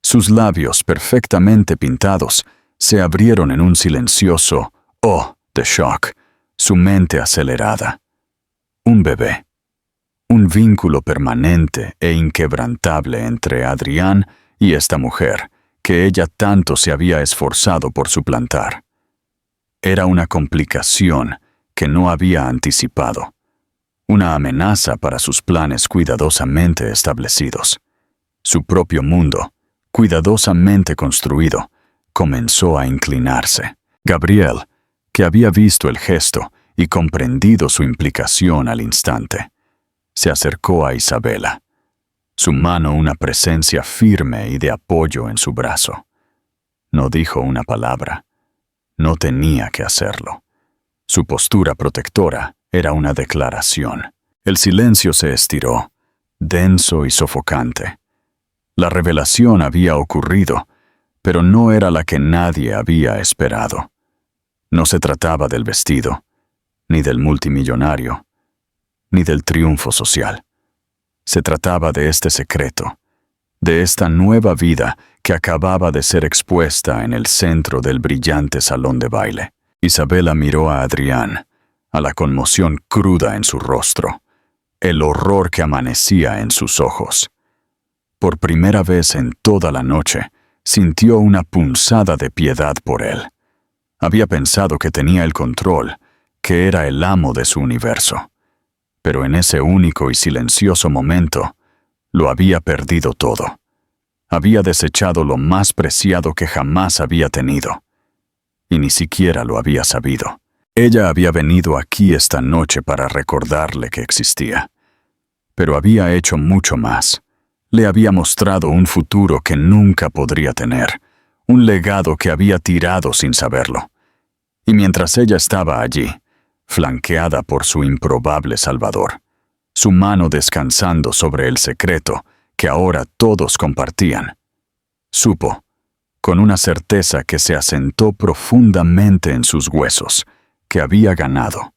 Sus labios, perfectamente pintados, se abrieron en un silencioso «oh» de shock, su mente acelerada. Un bebé. Un vínculo permanente e inquebrantable entre Adrián y esta mujer que ella tanto se había esforzado por suplantar. Era una complicación que no había anticipado. una amenaza para sus planes cuidadosamente establecidos. Su propio mundo, cuidadosamente construido, comenzó a inclinarse. Gabriel, que había visto el gesto y comprendido su implicación al instante, se acercó a Isabela, su mano una presencia firme y de apoyo en su brazo. No dijo una palabra. No tenía que hacerlo. Su postura protectora era una declaración. El silencio se estiró, denso y sofocante. La revelación había ocurrido, pero no era la que nadie había esperado. No se trataba del vestido, ni del multimillonario, ni del triunfo social. Se trataba de este secreto, de esta nueva vida que acababa de ser expuesta en el centro del brillante salón de baile. Isabela miró a Adrián, a la conmoción cruda en su rostro, el horror que amanecía en sus ojos. Por primera vez en toda la noche, sintió una punzada de piedad por él. Había pensado que tenía el control, que era el amo de su universo. Pero en ese único y silencioso momento, lo había perdido todo. Había desechado lo más preciado que jamás había tenido. Y ni siquiera lo había sabido. Ella había venido aquí esta noche para recordarle que existía. Pero había hecho mucho más. Le había mostrado un futuro que nunca podría tener, un legado que había tirado sin saberlo. Y mientras ella estaba allí, flanqueada por su improbable salvador, su mano descansando sobre el secreto que ahora todos compartían, supo, con una certeza que se asentó profundamente en sus huesos, que había ganado,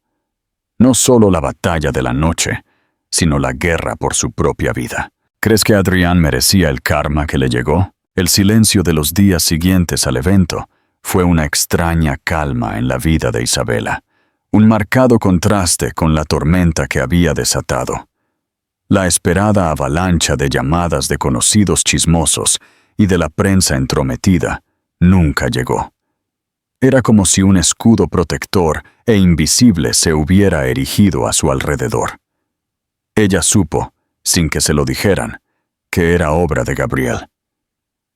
no solo la batalla de la noche, sino la guerra por su propia vida. ¿Crees que Adrián merecía el karma que le llegó? El silencio de los días siguientes al evento fue una extraña calma en la vida de Isabela, un marcado contraste con la tormenta que había desatado. La esperada avalancha de llamadas de conocidos chismosos y de la prensa entrometida nunca llegó. Era como si un escudo protector e invisible se hubiera erigido a su alrededor. Ella supo, sin que se lo dijeran, que era obra de Gabriel.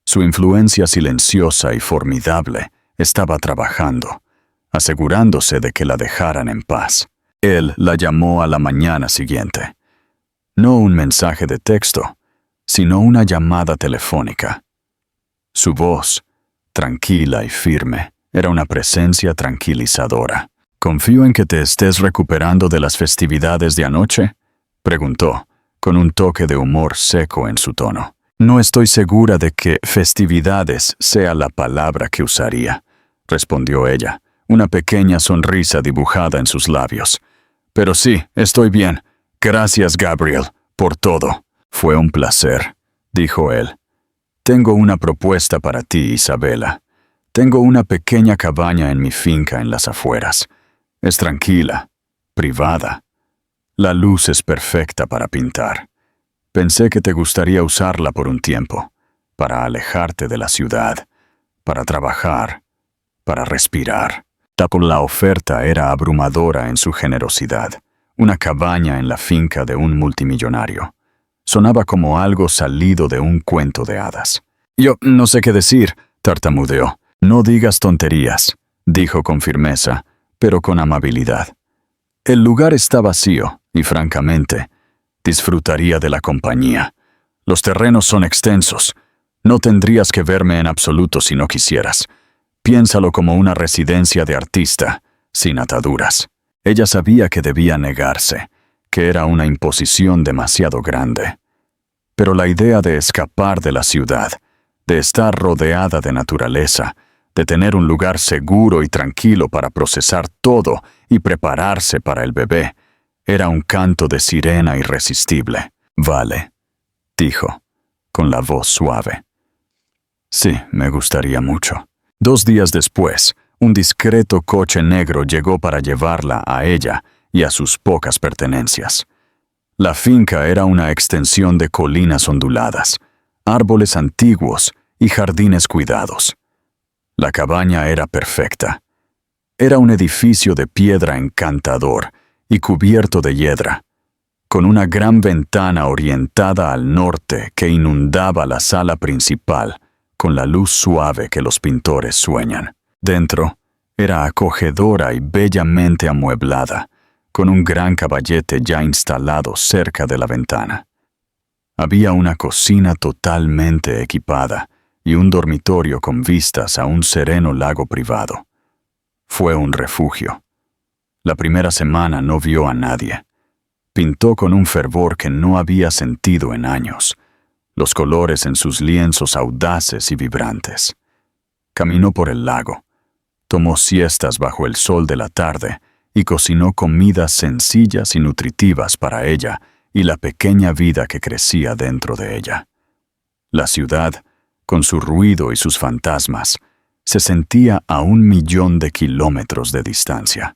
Su influencia silenciosa y formidable estaba trabajando, asegurándose de que la dejaran en paz. Él la llamó a la mañana siguiente. No un mensaje de texto, sino una llamada telefónica. Su voz, tranquila y firme, era una presencia tranquilizadora. «¿Confío en que te estés recuperando de las festividades de anoche?», preguntó, con un toque de humor seco en su tono. «No estoy segura de que festividades sea la palabra que usaría», respondió ella, una pequeña sonrisa dibujada en sus labios. «Pero sí, estoy bien. Gracias, Gabriel, por todo». «Fue un placer», dijo él. «Tengo una propuesta para ti, Isabela. Tengo una pequeña cabaña en mi finca en las afueras. Es tranquila, privada. La luz es perfecta para pintar. Pensé que te gustaría usarla por un tiempo, para alejarte de la ciudad, para trabajar, para respirar». La oferta era abrumadora en su generosidad. Una cabaña en la finca de un multimillonario. Sonaba como algo salido de un cuento de hadas. «Yo no sé qué decir», tartamudeó. «No digas tonterías», dijo con firmeza, pero con amabilidad. «El lugar está vacío y, francamente, disfrutaría de la compañía. Los terrenos son extensos. No tendrías que verme en absoluto si no quisieras. Piénsalo como una residencia de artista, sin ataduras». Ella sabía que debía negarse, que era una imposición demasiado grande. Pero la idea de escapar de la ciudad, de estar rodeada de naturaleza, de tener un lugar seguro y tranquilo para procesar todo y prepararse para el bebé, era un canto de sirena irresistible. «Vale», dijo, con la voz suave. «Sí, me gustaría mucho». 2 días después, un discreto coche negro llegó para llevarla a ella y a sus pocas pertenencias. La finca era una extensión de colinas onduladas, árboles antiguos y jardines cuidados. La cabaña era perfecta. Era un edificio de piedra encantador y cubierto de hiedra, con una gran ventana orientada al norte que inundaba la sala principal con la luz suave que los pintores sueñan. Dentro era acogedora y bellamente amueblada, con un gran caballete ya instalado cerca de la ventana. Había una cocina totalmente equipada y un dormitorio con vistas a un sereno lago privado. Fue un refugio. La primera semana no vio a nadie. Pintó con un fervor que no había sentido en años, los colores en sus lienzos audaces y vibrantes. Caminó por el lago, tomó siestas bajo el sol de la tarde y cocinó comidas sencillas y nutritivas para ella y la pequeña vida que crecía dentro de ella. La ciudad, con su ruido y sus fantasmas, se sentía a 1.000.000 de kilómetros de distancia.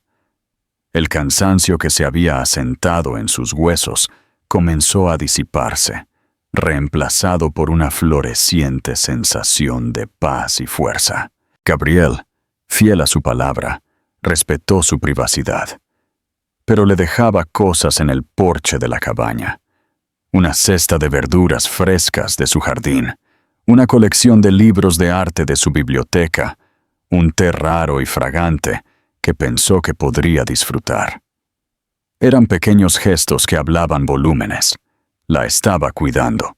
El cansancio que se había asentado en sus huesos comenzó a disiparse, reemplazado por una floreciente sensación de paz y fuerza. Gabriel, fiel a su palabra, respetó su privacidad, pero le dejaba cosas en el porche de la cabaña. Una cesta de verduras frescas de su jardín, una colección de libros de arte de su biblioteca, un té raro y fragante que pensó que podría disfrutar. Eran pequeños gestos que hablaban volúmenes. La estaba cuidando,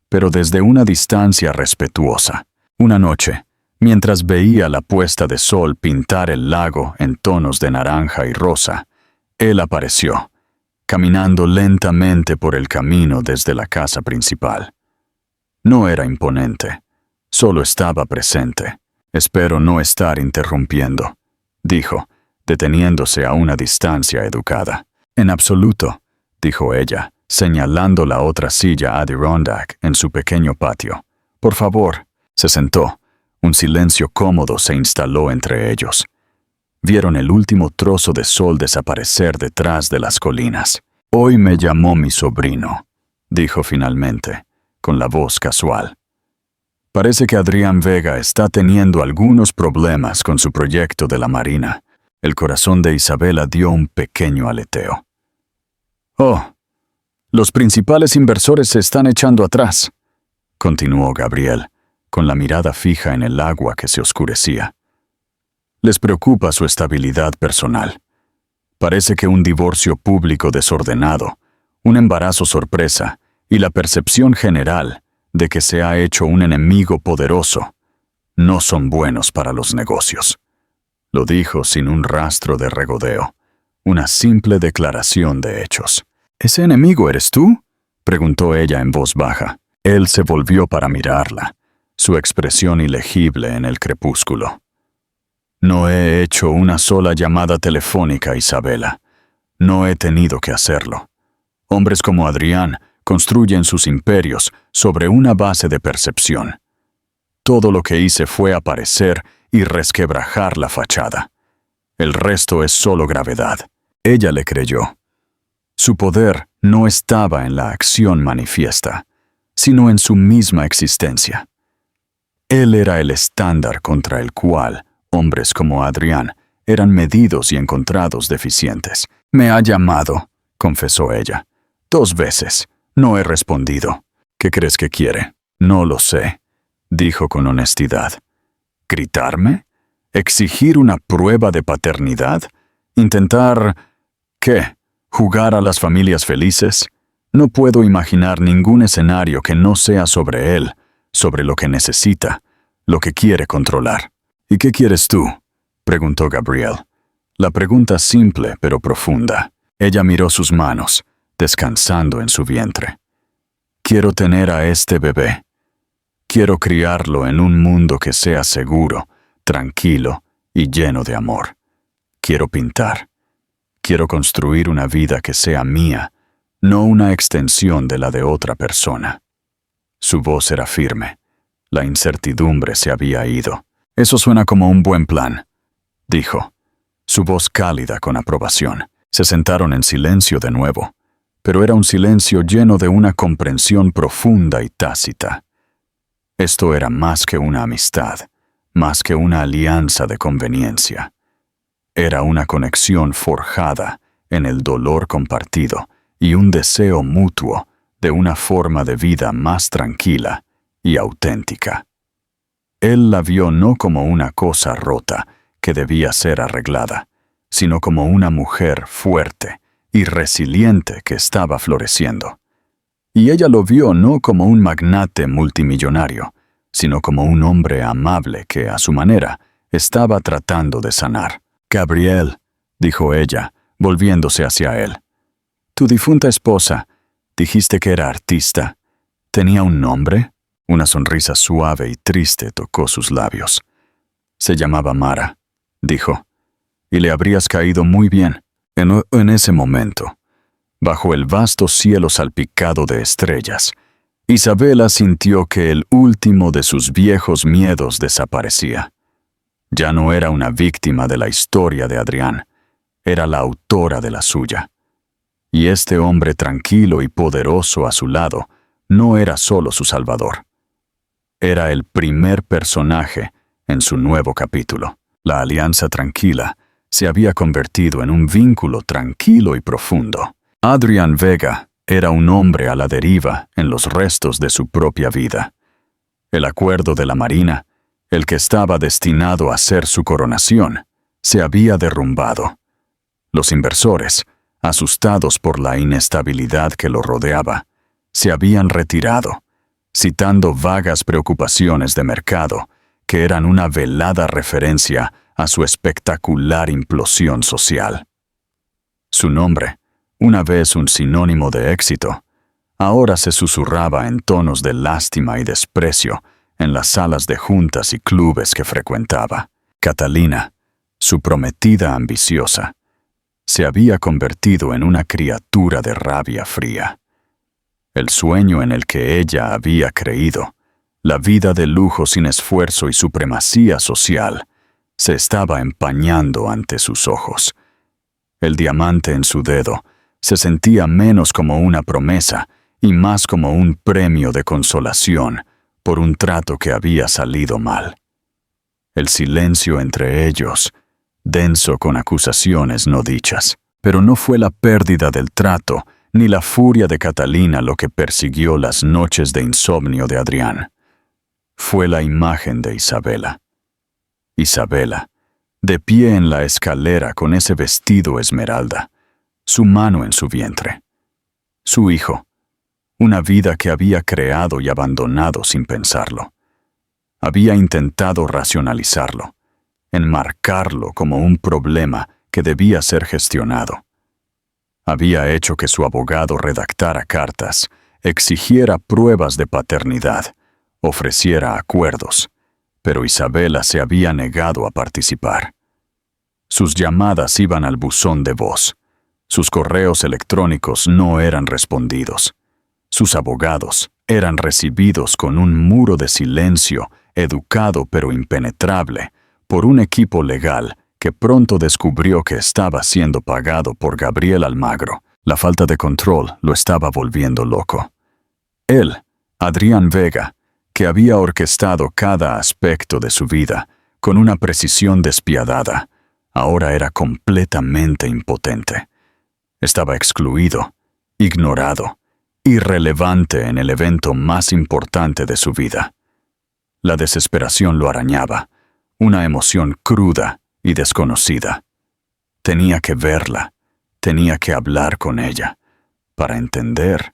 pero desde una distancia respetuosa. Una noche, mientras veía la puesta de sol pintar el lago en tonos de naranja y rosa, él apareció, caminando lentamente por el camino desde la casa principal. No era imponente, solo estaba presente. «Espero no estar interrumpiendo», dijo, deteniéndose a una distancia educada. «En absoluto», dijo ella, señalando la otra silla Adirondack en su pequeño patio. «Por favor». Se sentó. Un silencio cómodo se instaló entre ellos. Vieron el último trozo de sol desaparecer detrás de las colinas. «Hoy me llamó mi sobrino», dijo finalmente, con la voz casual. «Parece que Adrián Vega está teniendo algunos problemas con su proyecto de la Marina». El corazón de Isabela dio un pequeño aleteo. «Oh, los principales inversores se están echando atrás», continuó Gabriel, con la mirada fija en el agua que se oscurecía. «Les preocupa su estabilidad personal. Parece que un divorcio público desordenado, un embarazo sorpresa y la percepción general de que se ha hecho un enemigo poderoso no son buenos para los negocios». Lo dijo sin un rastro de regodeo, una simple declaración de hechos. «¿Ese enemigo eres tú?», preguntó ella en voz baja. Él se volvió para mirarla, su expresión ilegible en el crepúsculo. «No he hecho una sola llamada telefónica, Isabela. No he tenido que hacerlo. Hombres como Adrián construyen sus imperios sobre una base de percepción. Todo lo que hice fue aparecer y resquebrajar la fachada. El resto es solo gravedad». Ella le creyó. Su poder no estaba en la acción manifiesta, sino en su misma existencia. Él era el estándar contra el cual hombres como Adrián eran medidos y encontrados deficientes. «Me ha llamado», confesó ella. «2 veces. No he respondido. ¿Qué crees que quiere?» «No lo sé», dijo con honestidad. ¿Gritarme? ¿Exigir una prueba de paternidad? ¿Intentar... qué? ¿Jugar a las familias felices? No puedo imaginar ningún escenario que no sea sobre él, sobre lo que necesita, lo que quiere controlar. «¿Y qué quieres tú?», preguntó Gabriel. La pregunta simple pero profunda. Ella miró sus manos, descansando en su vientre. «Quiero tener a este bebé. Quiero criarlo en un mundo que sea seguro, tranquilo y lleno de amor. Quiero pintar. Quiero construir una vida que sea mía, no una extensión de la de otra persona». Su voz era firme. La incertidumbre se había ido. «Eso suena como un buen plan», dijo, su voz cálida con aprobación. Se sentaron en silencio de nuevo, pero era un silencio lleno de una comprensión profunda y tácita. Esto era más que una amistad, más que una alianza de conveniencia. Era una conexión forjada en el dolor compartido y un deseo mutuo de una forma de vida más tranquila y auténtica. Él la vio no como una cosa rota que debía ser arreglada, sino como una mujer fuerte y resiliente que estaba floreciendo. Y ella lo vio no como un magnate multimillonario, sino como un hombre amable que, a su manera, estaba tratando de sanar. «Gabriel», dijo ella, volviéndose hacia él, «tu difunta esposa, dijiste que era artista. ¿Tenía un nombre?» Una sonrisa suave y triste tocó sus labios. «Se llamaba Mara», dijo, «y le habrías caído muy bien». En ese momento, bajo el vasto cielo salpicado de estrellas, Isabela sintió que el último de sus viejos miedos desaparecía. Ya no era una víctima de la historia de Adrián, era la autora de la suya. Y este hombre tranquilo y poderoso a su lado no era solo su salvador. Era el primer personaje en su nuevo capítulo. La alianza tranquila se había convertido en un vínculo tranquilo y profundo. Adrián Vega era un hombre a la deriva en los restos de su propia vida. El acuerdo de la Marina, el que estaba destinado a ser su coronación, se había derrumbado. Los inversores, asustados por la inestabilidad que lo rodeaba, se habían retirado, citando vagas preocupaciones de mercado que eran una velada referencia a su espectacular implosión social. Su nombre, una vez un sinónimo de éxito, ahora se susurraba en tonos de lástima y desprecio en las salas de juntas y clubes que frecuentaba. Catalina, su prometida ambiciosa, se había convertido en una criatura de rabia fría. El sueño en el que ella había creído, la vida de lujo sin esfuerzo y supremacía social, se estaba empañando ante sus ojos. El diamante en su dedo se sentía menos como una promesa y más como un premio de consolación por un trato que había salido mal. El silencio entre ellos, denso con acusaciones no dichas. Pero no fue la pérdida del trato ni la furia de Catalina lo que persiguió las noches de insomnio de Adrián. Fue la imagen de Isabela. Isabela, de pie en la escalera con ese vestido esmeralda, su mano en su vientre. Su hijo, una vida que había creado y abandonado sin pensarlo. Había intentado racionalizarlo, enmarcarlo como un problema que debía ser gestionado. Había hecho que su abogado redactara cartas, exigiera pruebas de paternidad, ofreciera acuerdos, pero Isabela se había negado a participar. Sus llamadas iban al buzón de voz. Sus correos electrónicos no eran respondidos. Sus abogados eran recibidos con un muro de silencio, educado pero impenetrable, por un equipo legal que pronto descubrió que estaba siendo pagado por Gabriel Almagro. La falta de control lo estaba volviendo loco. Él, Adrián Vega, que había orquestado cada aspecto de su vida con una precisión despiadada, ahora era completamente impotente. Estaba excluido, ignorado, irrelevante en el evento más importante de su vida. La desesperación lo arañaba, una emoción cruda y desconocida. Tenía que verla, tenía que hablar con ella, para entender,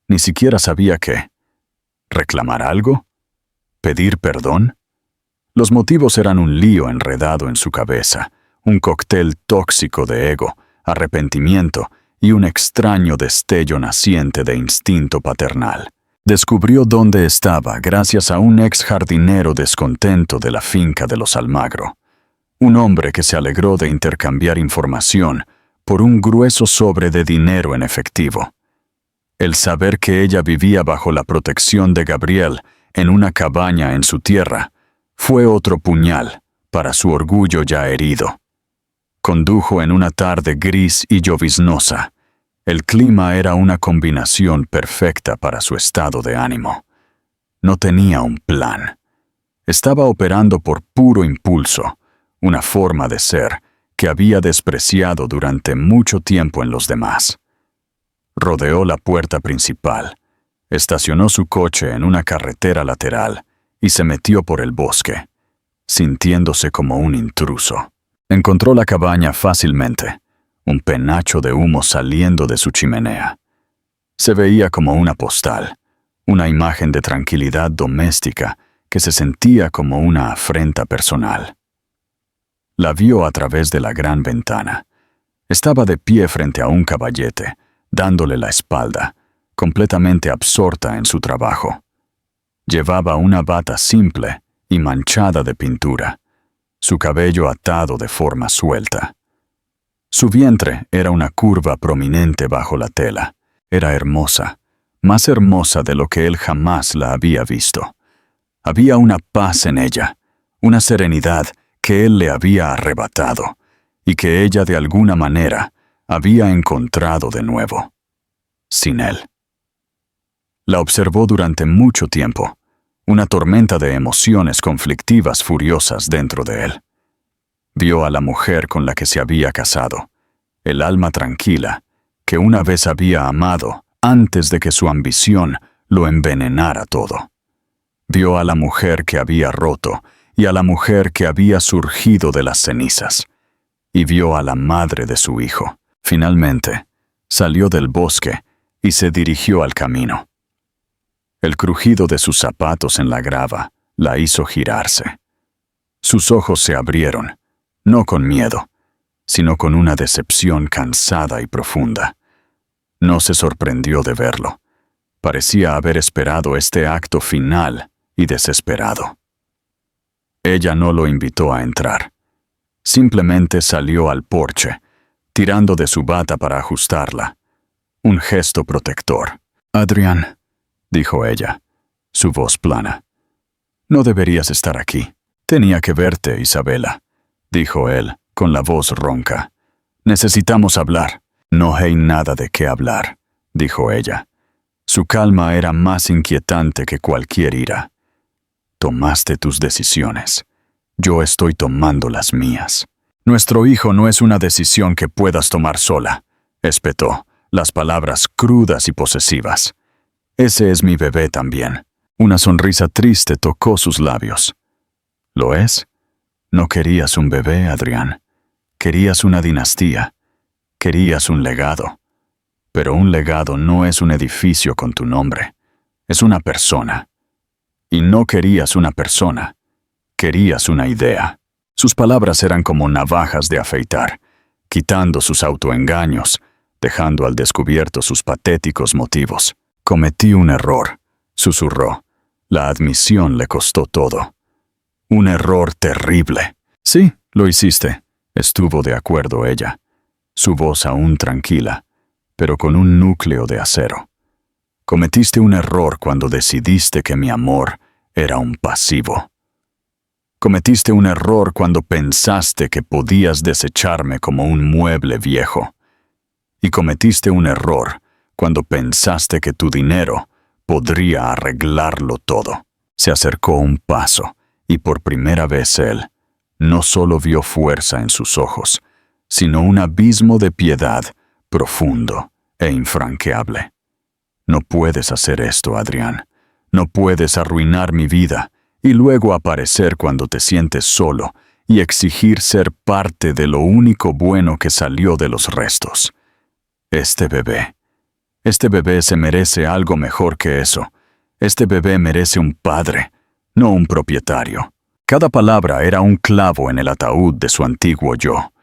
ni siquiera sabía qué. ¿Reclamar algo? ¿Pedir perdón? Los motivos eran un lío enredado en su cabeza, un cóctel tóxico de ego, arrepentimiento y un extraño destello naciente de instinto paternal. Descubrió dónde estaba gracias a un ex jardinero descontento de la finca de los Almagro, un hombre que se alegró de intercambiar información por un grueso sobre de dinero en efectivo. El saber que ella vivía bajo la protección de Gabriel en una cabaña en su tierra fue otro puñal para su orgullo ya herido. Condujo en una tarde gris y lloviznosa. El clima era una combinación perfecta para su estado de ánimo. No tenía un plan. Estaba operando por puro impulso, una forma de ser que había despreciado durante mucho tiempo en los demás. Rodeó la puerta principal, estacionó su coche en una carretera lateral y se metió por el bosque, sintiéndose como un intruso. Encontró la cabaña fácilmente, un penacho de humo saliendo de su chimenea. Se veía como una postal, una imagen de tranquilidad doméstica que se sentía como una afrenta personal. La vio a través de la gran ventana. Estaba de pie frente a un caballete, dándole la espalda, completamente absorta en su trabajo. Llevaba una bata simple y manchada de pintura, su cabello atado de forma suelta. Su vientre era una curva prominente bajo la tela. Era hermosa, más hermosa de lo que él jamás la había visto. Había una paz en ella, una serenidad que él le había arrebatado y que ella de alguna manera había encontrado de nuevo, sin él. La observó durante mucho tiempo, una tormenta de emociones conflictivas furiosas dentro de él. Vio a la mujer con la que se había casado, el alma tranquila, que una vez había amado antes de que su ambición lo envenenara todo. Vio a la mujer que había roto y a la mujer que había surgido de las cenizas. Y vio a la madre de su hijo. Finalmente, salió del bosque y se dirigió al camino. El crujido de sus zapatos en la grava la hizo girarse. Sus ojos se abrieron, no con miedo, sino con una decepción cansada y profunda. No se sorprendió de verlo. Parecía haber esperado este acto final y desesperado. Ella no lo invitó a entrar. Simplemente salió al porche, tirando de su bata para ajustarla. Un gesto protector. «Adrián», dijo ella, su voz plana. «No deberías estar aquí. Tenía que verte, Isabela», dijo él, con la voz ronca. «Necesitamos hablar». «No hay nada de qué hablar», dijo ella. Su calma era más inquietante que cualquier ira. «Tomaste tus decisiones. Yo estoy tomando las mías. Nuestro hijo no es una decisión que puedas tomar sola», espetó, las palabras crudas y posesivas. «Ese es mi bebé también». Una sonrisa triste tocó sus labios. «¿Lo es? No querías un bebé, Adrián. Querías una dinastía. Querías un legado. Pero un legado no es un edificio con tu nombre. Es una persona. Y no querías una persona. Querías una idea». Sus palabras eran como navajas de afeitar, quitando sus autoengaños, dejando al descubierto sus patéticos motivos. «Cometí un error», susurró. La admisión le costó todo. «Un error terrible». «Sí, lo hiciste», estuvo de acuerdo ella, su voz aún tranquila, pero con un núcleo de acero. «Cometiste un error cuando decidiste que mi amor era un pasivo. Cometiste un error cuando pensaste que podías desecharme como un mueble viejo. Y cometiste un error cuando pensaste que tu dinero podría arreglarlo todo». Se acercó un paso, y por primera vez él no solo vio fuerza en sus ojos, sino un abismo de piedad profundo e infranqueable. «No puedes hacer esto, Adrián. No puedes arruinar mi vida y luego aparecer cuando te sientes solo y exigir ser parte de lo único bueno que salió de los restos. Este bebé se merece algo mejor que eso. Este bebé merece un padre, no un propietario». Cada palabra era un clavo en el ataúd de su antiguo yo.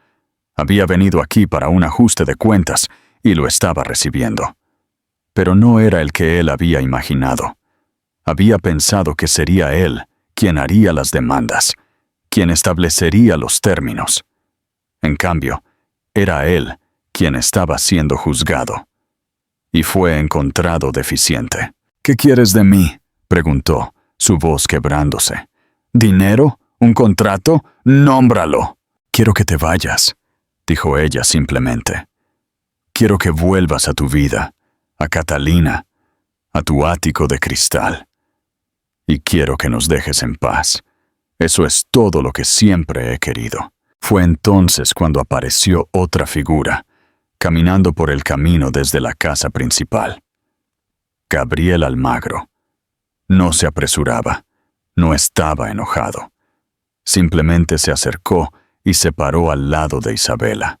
Había venido aquí para un ajuste de cuentas y lo estaba recibiendo. Pero no era el que él había imaginado. Había pensado que sería él quien haría las demandas, quien establecería los términos. En cambio, era él quien estaba siendo juzgado. Y fue encontrado deficiente. «¿Qué quieres de mí?», preguntó, su voz quebrándose. «¿Dinero? ¿Un contrato? ¡Nómbralo!». «Quiero que te vayas», dijo ella simplemente. «Quiero que vuelvas a tu vida, a Catalina, a tu ático de cristal. Y quiero que nos dejes en paz. Eso es todo lo que siempre he querido». Fue entonces cuando apareció otra figura, caminando por el camino desde la casa principal. Gabriel Almagro. No se apresuraba, no estaba enojado. Simplemente se acercó y se paró al lado de Isabela,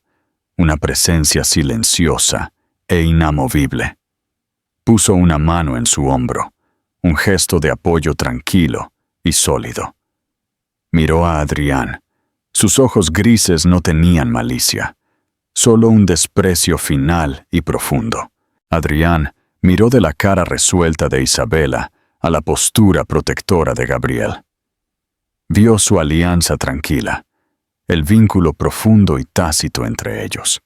una presencia silenciosa e inamovible. Puso una mano en su hombro, un gesto de apoyo tranquilo y sólido. Miró a Adrián. Sus ojos grises no tenían malicia, solo un desprecio final y profundo. Adrián miró de la cara resuelta de Isabela a la postura protectora de Gabriel. Vio su alianza tranquila, el vínculo profundo y tácito entre ellos.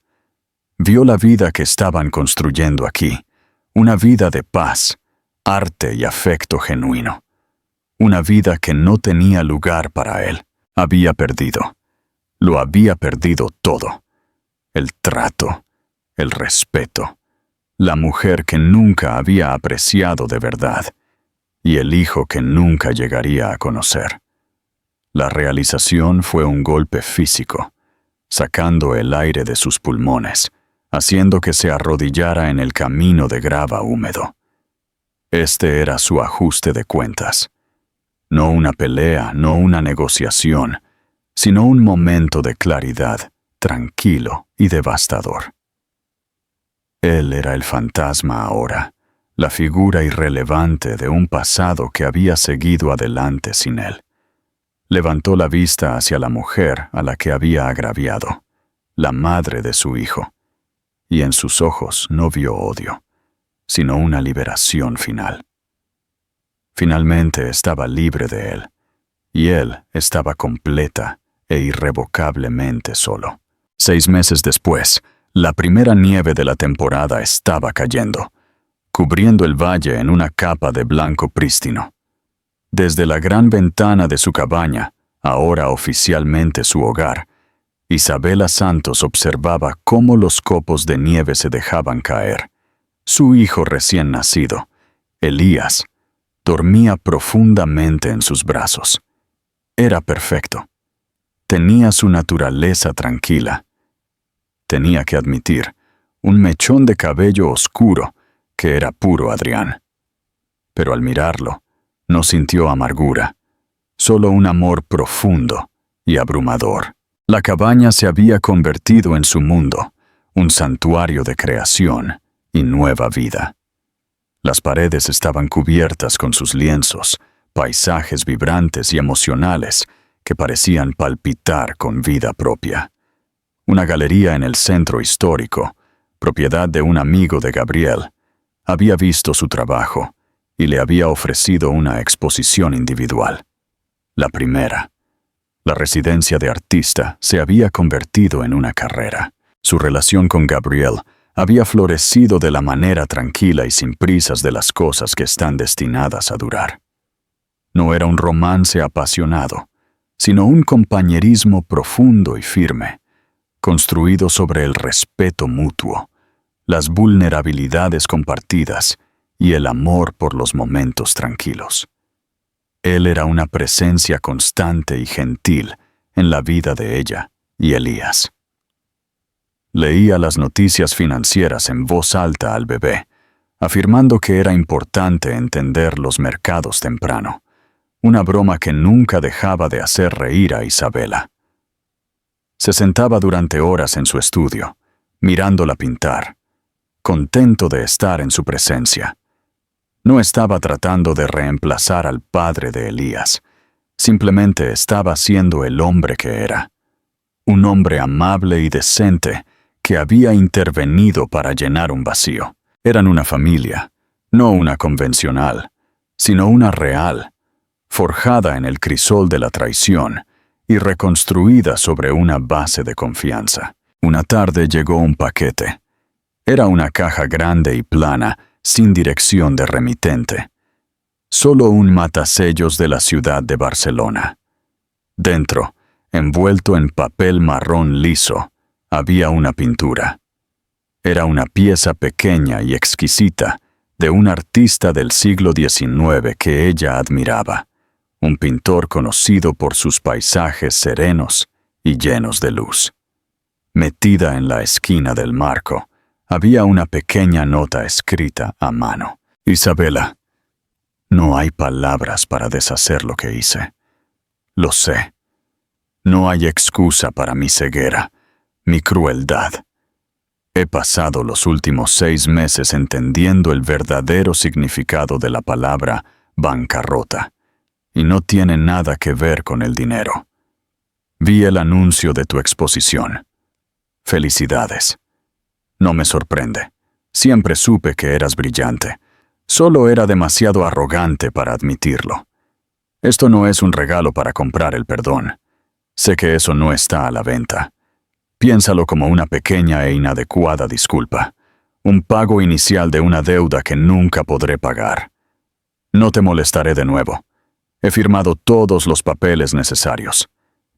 Vio la vida que estaban construyendo aquí, una vida de paz, arte y afecto genuino. Una vida que no tenía lugar para él. Había perdido. Lo había perdido todo. El trato, el respeto, la mujer que nunca había apreciado de verdad y el hijo que nunca llegaría a conocer. La realización fue un golpe físico, sacando el aire de sus pulmones, haciendo que se arrodillara en el camino de grava húmedo. Este era su ajuste de cuentas. No una pelea, no una negociación, sino un momento de claridad, tranquilo y devastador. Él era el fantasma ahora, la figura irrelevante de un pasado que había seguido adelante sin él. Levantó la vista hacia la mujer a la que había agraviado, la madre de su hijo, y en sus ojos no vio odio, sino una liberación final. Finalmente estaba libre de él, y él estaba completa e irrevocablemente solo. 6 meses después, la primera nieve de la temporada estaba cayendo, cubriendo el valle en una capa de blanco prístino. Desde la gran ventana de su cabaña, ahora oficialmente su hogar, Isabela Santos observaba cómo los copos de nieve se dejaban caer. Su hijo recién nacido, Elías, dormía profundamente en sus brazos. Era perfecto. Tenía su naturaleza tranquila. Tenía que admitir, un mechón de cabello oscuro que era puro Adrián. Pero al mirarlo, no sintió amargura, solo un amor profundo y abrumador. La cabaña se había convertido en su mundo, un santuario de creación y nueva vida. Las paredes estaban cubiertas con sus lienzos, paisajes vibrantes y emocionales que parecían palpitar con vida propia. Una galería en el centro histórico, propiedad de un amigo de Gabriel, había visto su trabajo y le había ofrecido una exposición individual. La primera. La residencia de artista se había convertido en una carrera. Su relación con Gabriel había florecido de la manera tranquila y sin prisas de las cosas que están destinadas a durar. No era un romance apasionado, sino un compañerismo profundo y firme, construido sobre el respeto mutuo, las vulnerabilidades compartidas y el amor por los momentos tranquilos. Él era una presencia constante y gentil en la vida de ella y Elías. Leía las noticias financieras en voz alta al bebé, afirmando que era importante entender los mercados temprano, una broma que nunca dejaba de hacer reír a Isabela. Se sentaba durante horas en su estudio, mirándola pintar, contento de estar en su presencia. No estaba tratando de reemplazar al padre de Elías, simplemente estaba siendo el hombre que era, un hombre amable y decente que había intervenido para llenar un vacío. Eran una familia, no una convencional, sino una real, forjada en el crisol de la traición y reconstruida sobre una base de confianza. Una tarde llegó un paquete. Era una caja grande y plana, sin dirección de remitente. Solo un matasellos de la ciudad de Barcelona. Dentro, envuelto en papel marrón liso, había una pintura. Era una pieza pequeña y exquisita de un artista del siglo XIX que ella admiraba, un pintor conocido por sus paisajes serenos y llenos de luz. Metida en la esquina del marco, había una pequeña nota escrita a mano. Isabela, no hay palabras para deshacer lo que hice. Lo sé. No hay excusa para mi ceguera, mi crueldad. He pasado los últimos 6 meses entendiendo el verdadero significado de la palabra bancarrota, y no tiene nada que ver con el dinero. Vi el anuncio de tu exposición. Felicidades. No me sorprende. Siempre supe que eras brillante. Solo era demasiado arrogante para admitirlo. Esto no es un regalo para comprar el perdón. Sé que eso no está a la venta. Piénsalo como una pequeña e inadecuada disculpa. Un pago inicial de una deuda que nunca podré pagar. No te molestaré de nuevo. He firmado todos los papeles necesarios.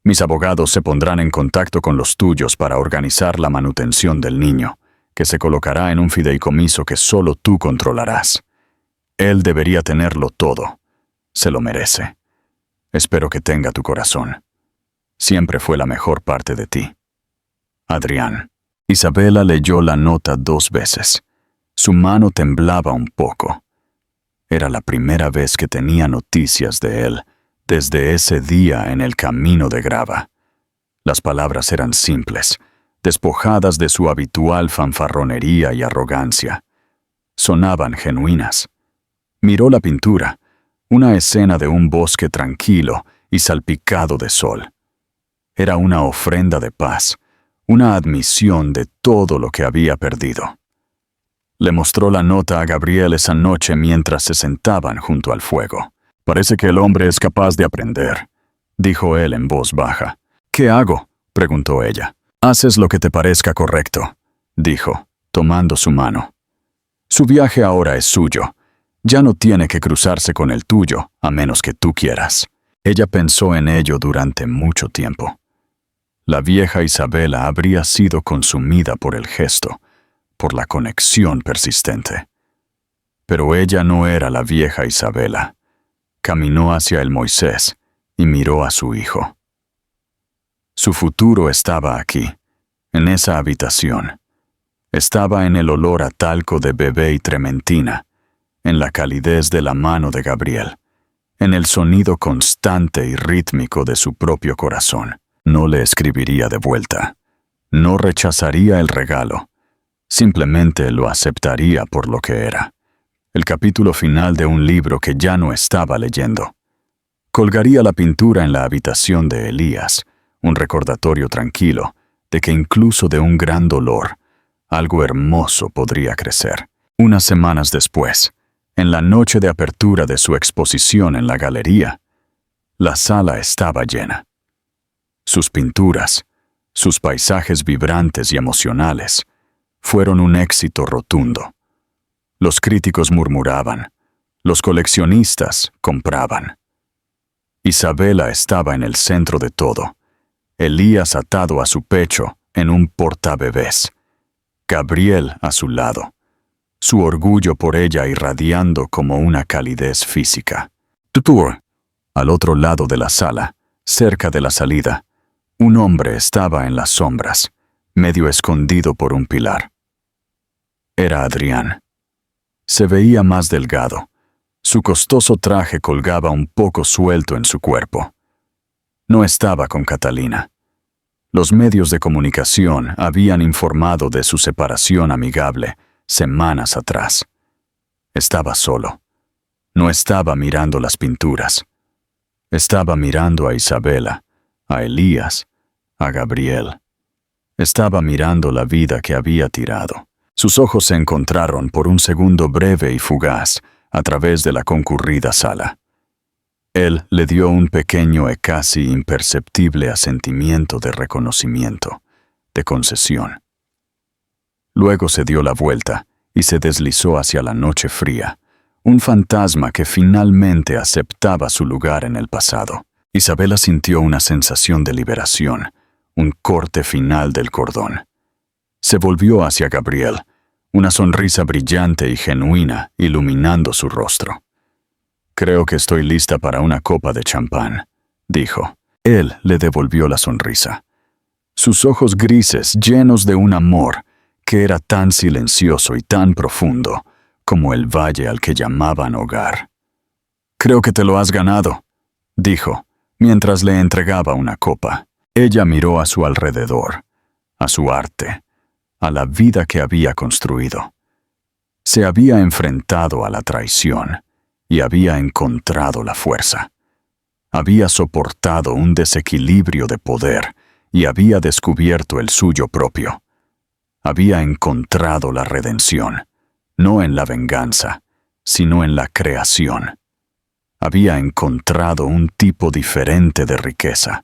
Mis abogados se pondrán en contacto con los tuyos para organizar la manutención del niño, que se colocará en un fideicomiso que solo tú controlarás. Él debería tenerlo todo. Se lo merece. Espero que tenga tu corazón. Siempre fue la mejor parte de ti. Adrián. Isabela leyó la nota 2 veces. Su mano temblaba un poco. Era la primera vez que tenía noticias de él desde ese día en el camino de grava. Las palabras eran simples, despojadas de su habitual fanfarronería y arrogancia. Sonaban genuinas. Miró la pintura, una escena de un bosque tranquilo y salpicado de sol. Era una ofrenda de paz, una admisión de todo lo que había perdido. Le mostró la nota a Gabriel esa noche mientras se sentaban junto al fuego. «Parece que el hombre es capaz de aprender», dijo él en voz baja. «¿Qué hago?», preguntó ella. «Haces lo que te parezca correcto», dijo, tomando su mano. «Su viaje ahora es suyo. Ya no tiene que cruzarse con el tuyo, a menos que tú quieras». Ella pensó en ello durante mucho tiempo. La vieja Isabela habría sido consumida por el gesto, por la conexión persistente. Pero ella no era la vieja Isabela. Caminó hacia el Moisés y miró a su hijo. Su futuro estaba aquí, en esa habitación. Estaba en el olor a talco de bebé y trementina, en la calidez de la mano de Gabriel, en el sonido constante y rítmico de su propio corazón. No le escribiría de vuelta. No rechazaría el regalo. Simplemente lo aceptaría por lo que era. El capítulo final de un libro que ya no estaba leyendo. Colgaría la pintura en la habitación de Elías, un recordatorio tranquilo de que incluso de un gran dolor, algo hermoso podría crecer. Unas semanas después, en la noche de apertura de su exposición en la galería, la sala estaba llena. Sus pinturas, sus paisajes vibrantes y emocionales, fueron un éxito rotundo. Los críticos murmuraban, los coleccionistas compraban. Isabela estaba en el centro de todo, Elías atado a su pecho en un portabebés, Gabriel a su lado, su orgullo por ella irradiando como una calidez física. Tutur, al otro lado de la sala, cerca de la salida, un hombre estaba en las sombras, medio escondido por un pilar. Era Adrián. Se veía más delgado. Su costoso traje colgaba un poco suelto en su cuerpo. No estaba con Catalina. Los medios de comunicación habían informado de su separación amigable semanas atrás. Estaba solo. No estaba mirando las pinturas. Estaba mirando a Isabela, a Elías, a Gabriel. Estaba mirando la vida que había tirado. Sus ojos se encontraron por un segundo breve y fugaz a través de la concurrida sala. Él le dio un pequeño y casi imperceptible asentimiento de reconocimiento, de concesión. Luego se dio la vuelta y se deslizó hacia la noche fría, un fantasma que finalmente aceptaba su lugar en el pasado. Isabela sintió una sensación de liberación, un corte final del cordón. Se volvió hacia Gabriel, una sonrisa brillante y genuina iluminando su rostro. «Creo que estoy lista para una copa de champán», dijo. Él le devolvió la sonrisa. sus ojos grises llenos de un amor que era tan silencioso y tan profundo como el valle al que llamaban hogar. «Creo que te lo has ganado», dijo, mientras le entregaba una copa. Ella miró a su alrededor, a su arte, a la vida que había construido. Se había enfrentado a la traición y había encontrado la fuerza. Había soportado un desequilibrio de poder y había descubierto el suyo propio. Había encontrado la redención, no en la venganza, sino en la creación. Había encontrado un tipo diferente de riqueza,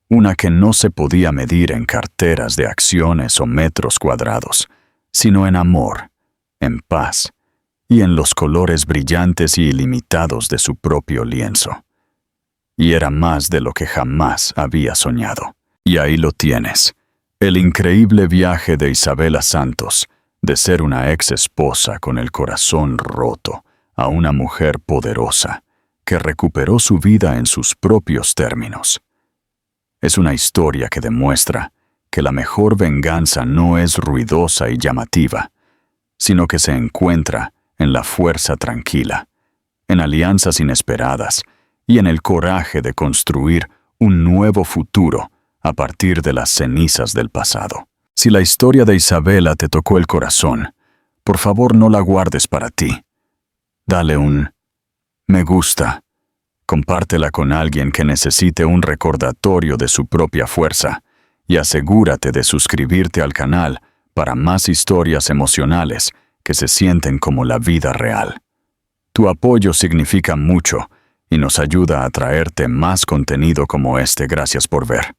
una que no se podía medir en carteras de acciones o metros cuadrados, sino en amor, en paz y en los colores brillantes y ilimitados de su propio lienzo. Y era más de lo que jamás había soñado. Y ahí lo tienes, el increíble viaje de Isabela Santos, de ser una ex esposa con el corazón roto a una mujer poderosa, que recuperó su vida en sus propios términos. Es una historia que demuestra que la mejor venganza no es ruidosa y llamativa, sino que se encuentra en la fuerza tranquila, en alianzas inesperadas y en el coraje de construir un nuevo futuro a partir de las cenizas del pasado. Si la historia de Isabela te tocó el corazón, por favor no la guardes para ti. Dale un me gusta. Compártela con alguien que necesite un recordatorio de su propia fuerza y asegúrate de suscribirte al canal para más historias emocionales que se sienten como la vida real. Tu apoyo significa mucho y nos ayuda a traerte más contenido como este. Gracias por ver.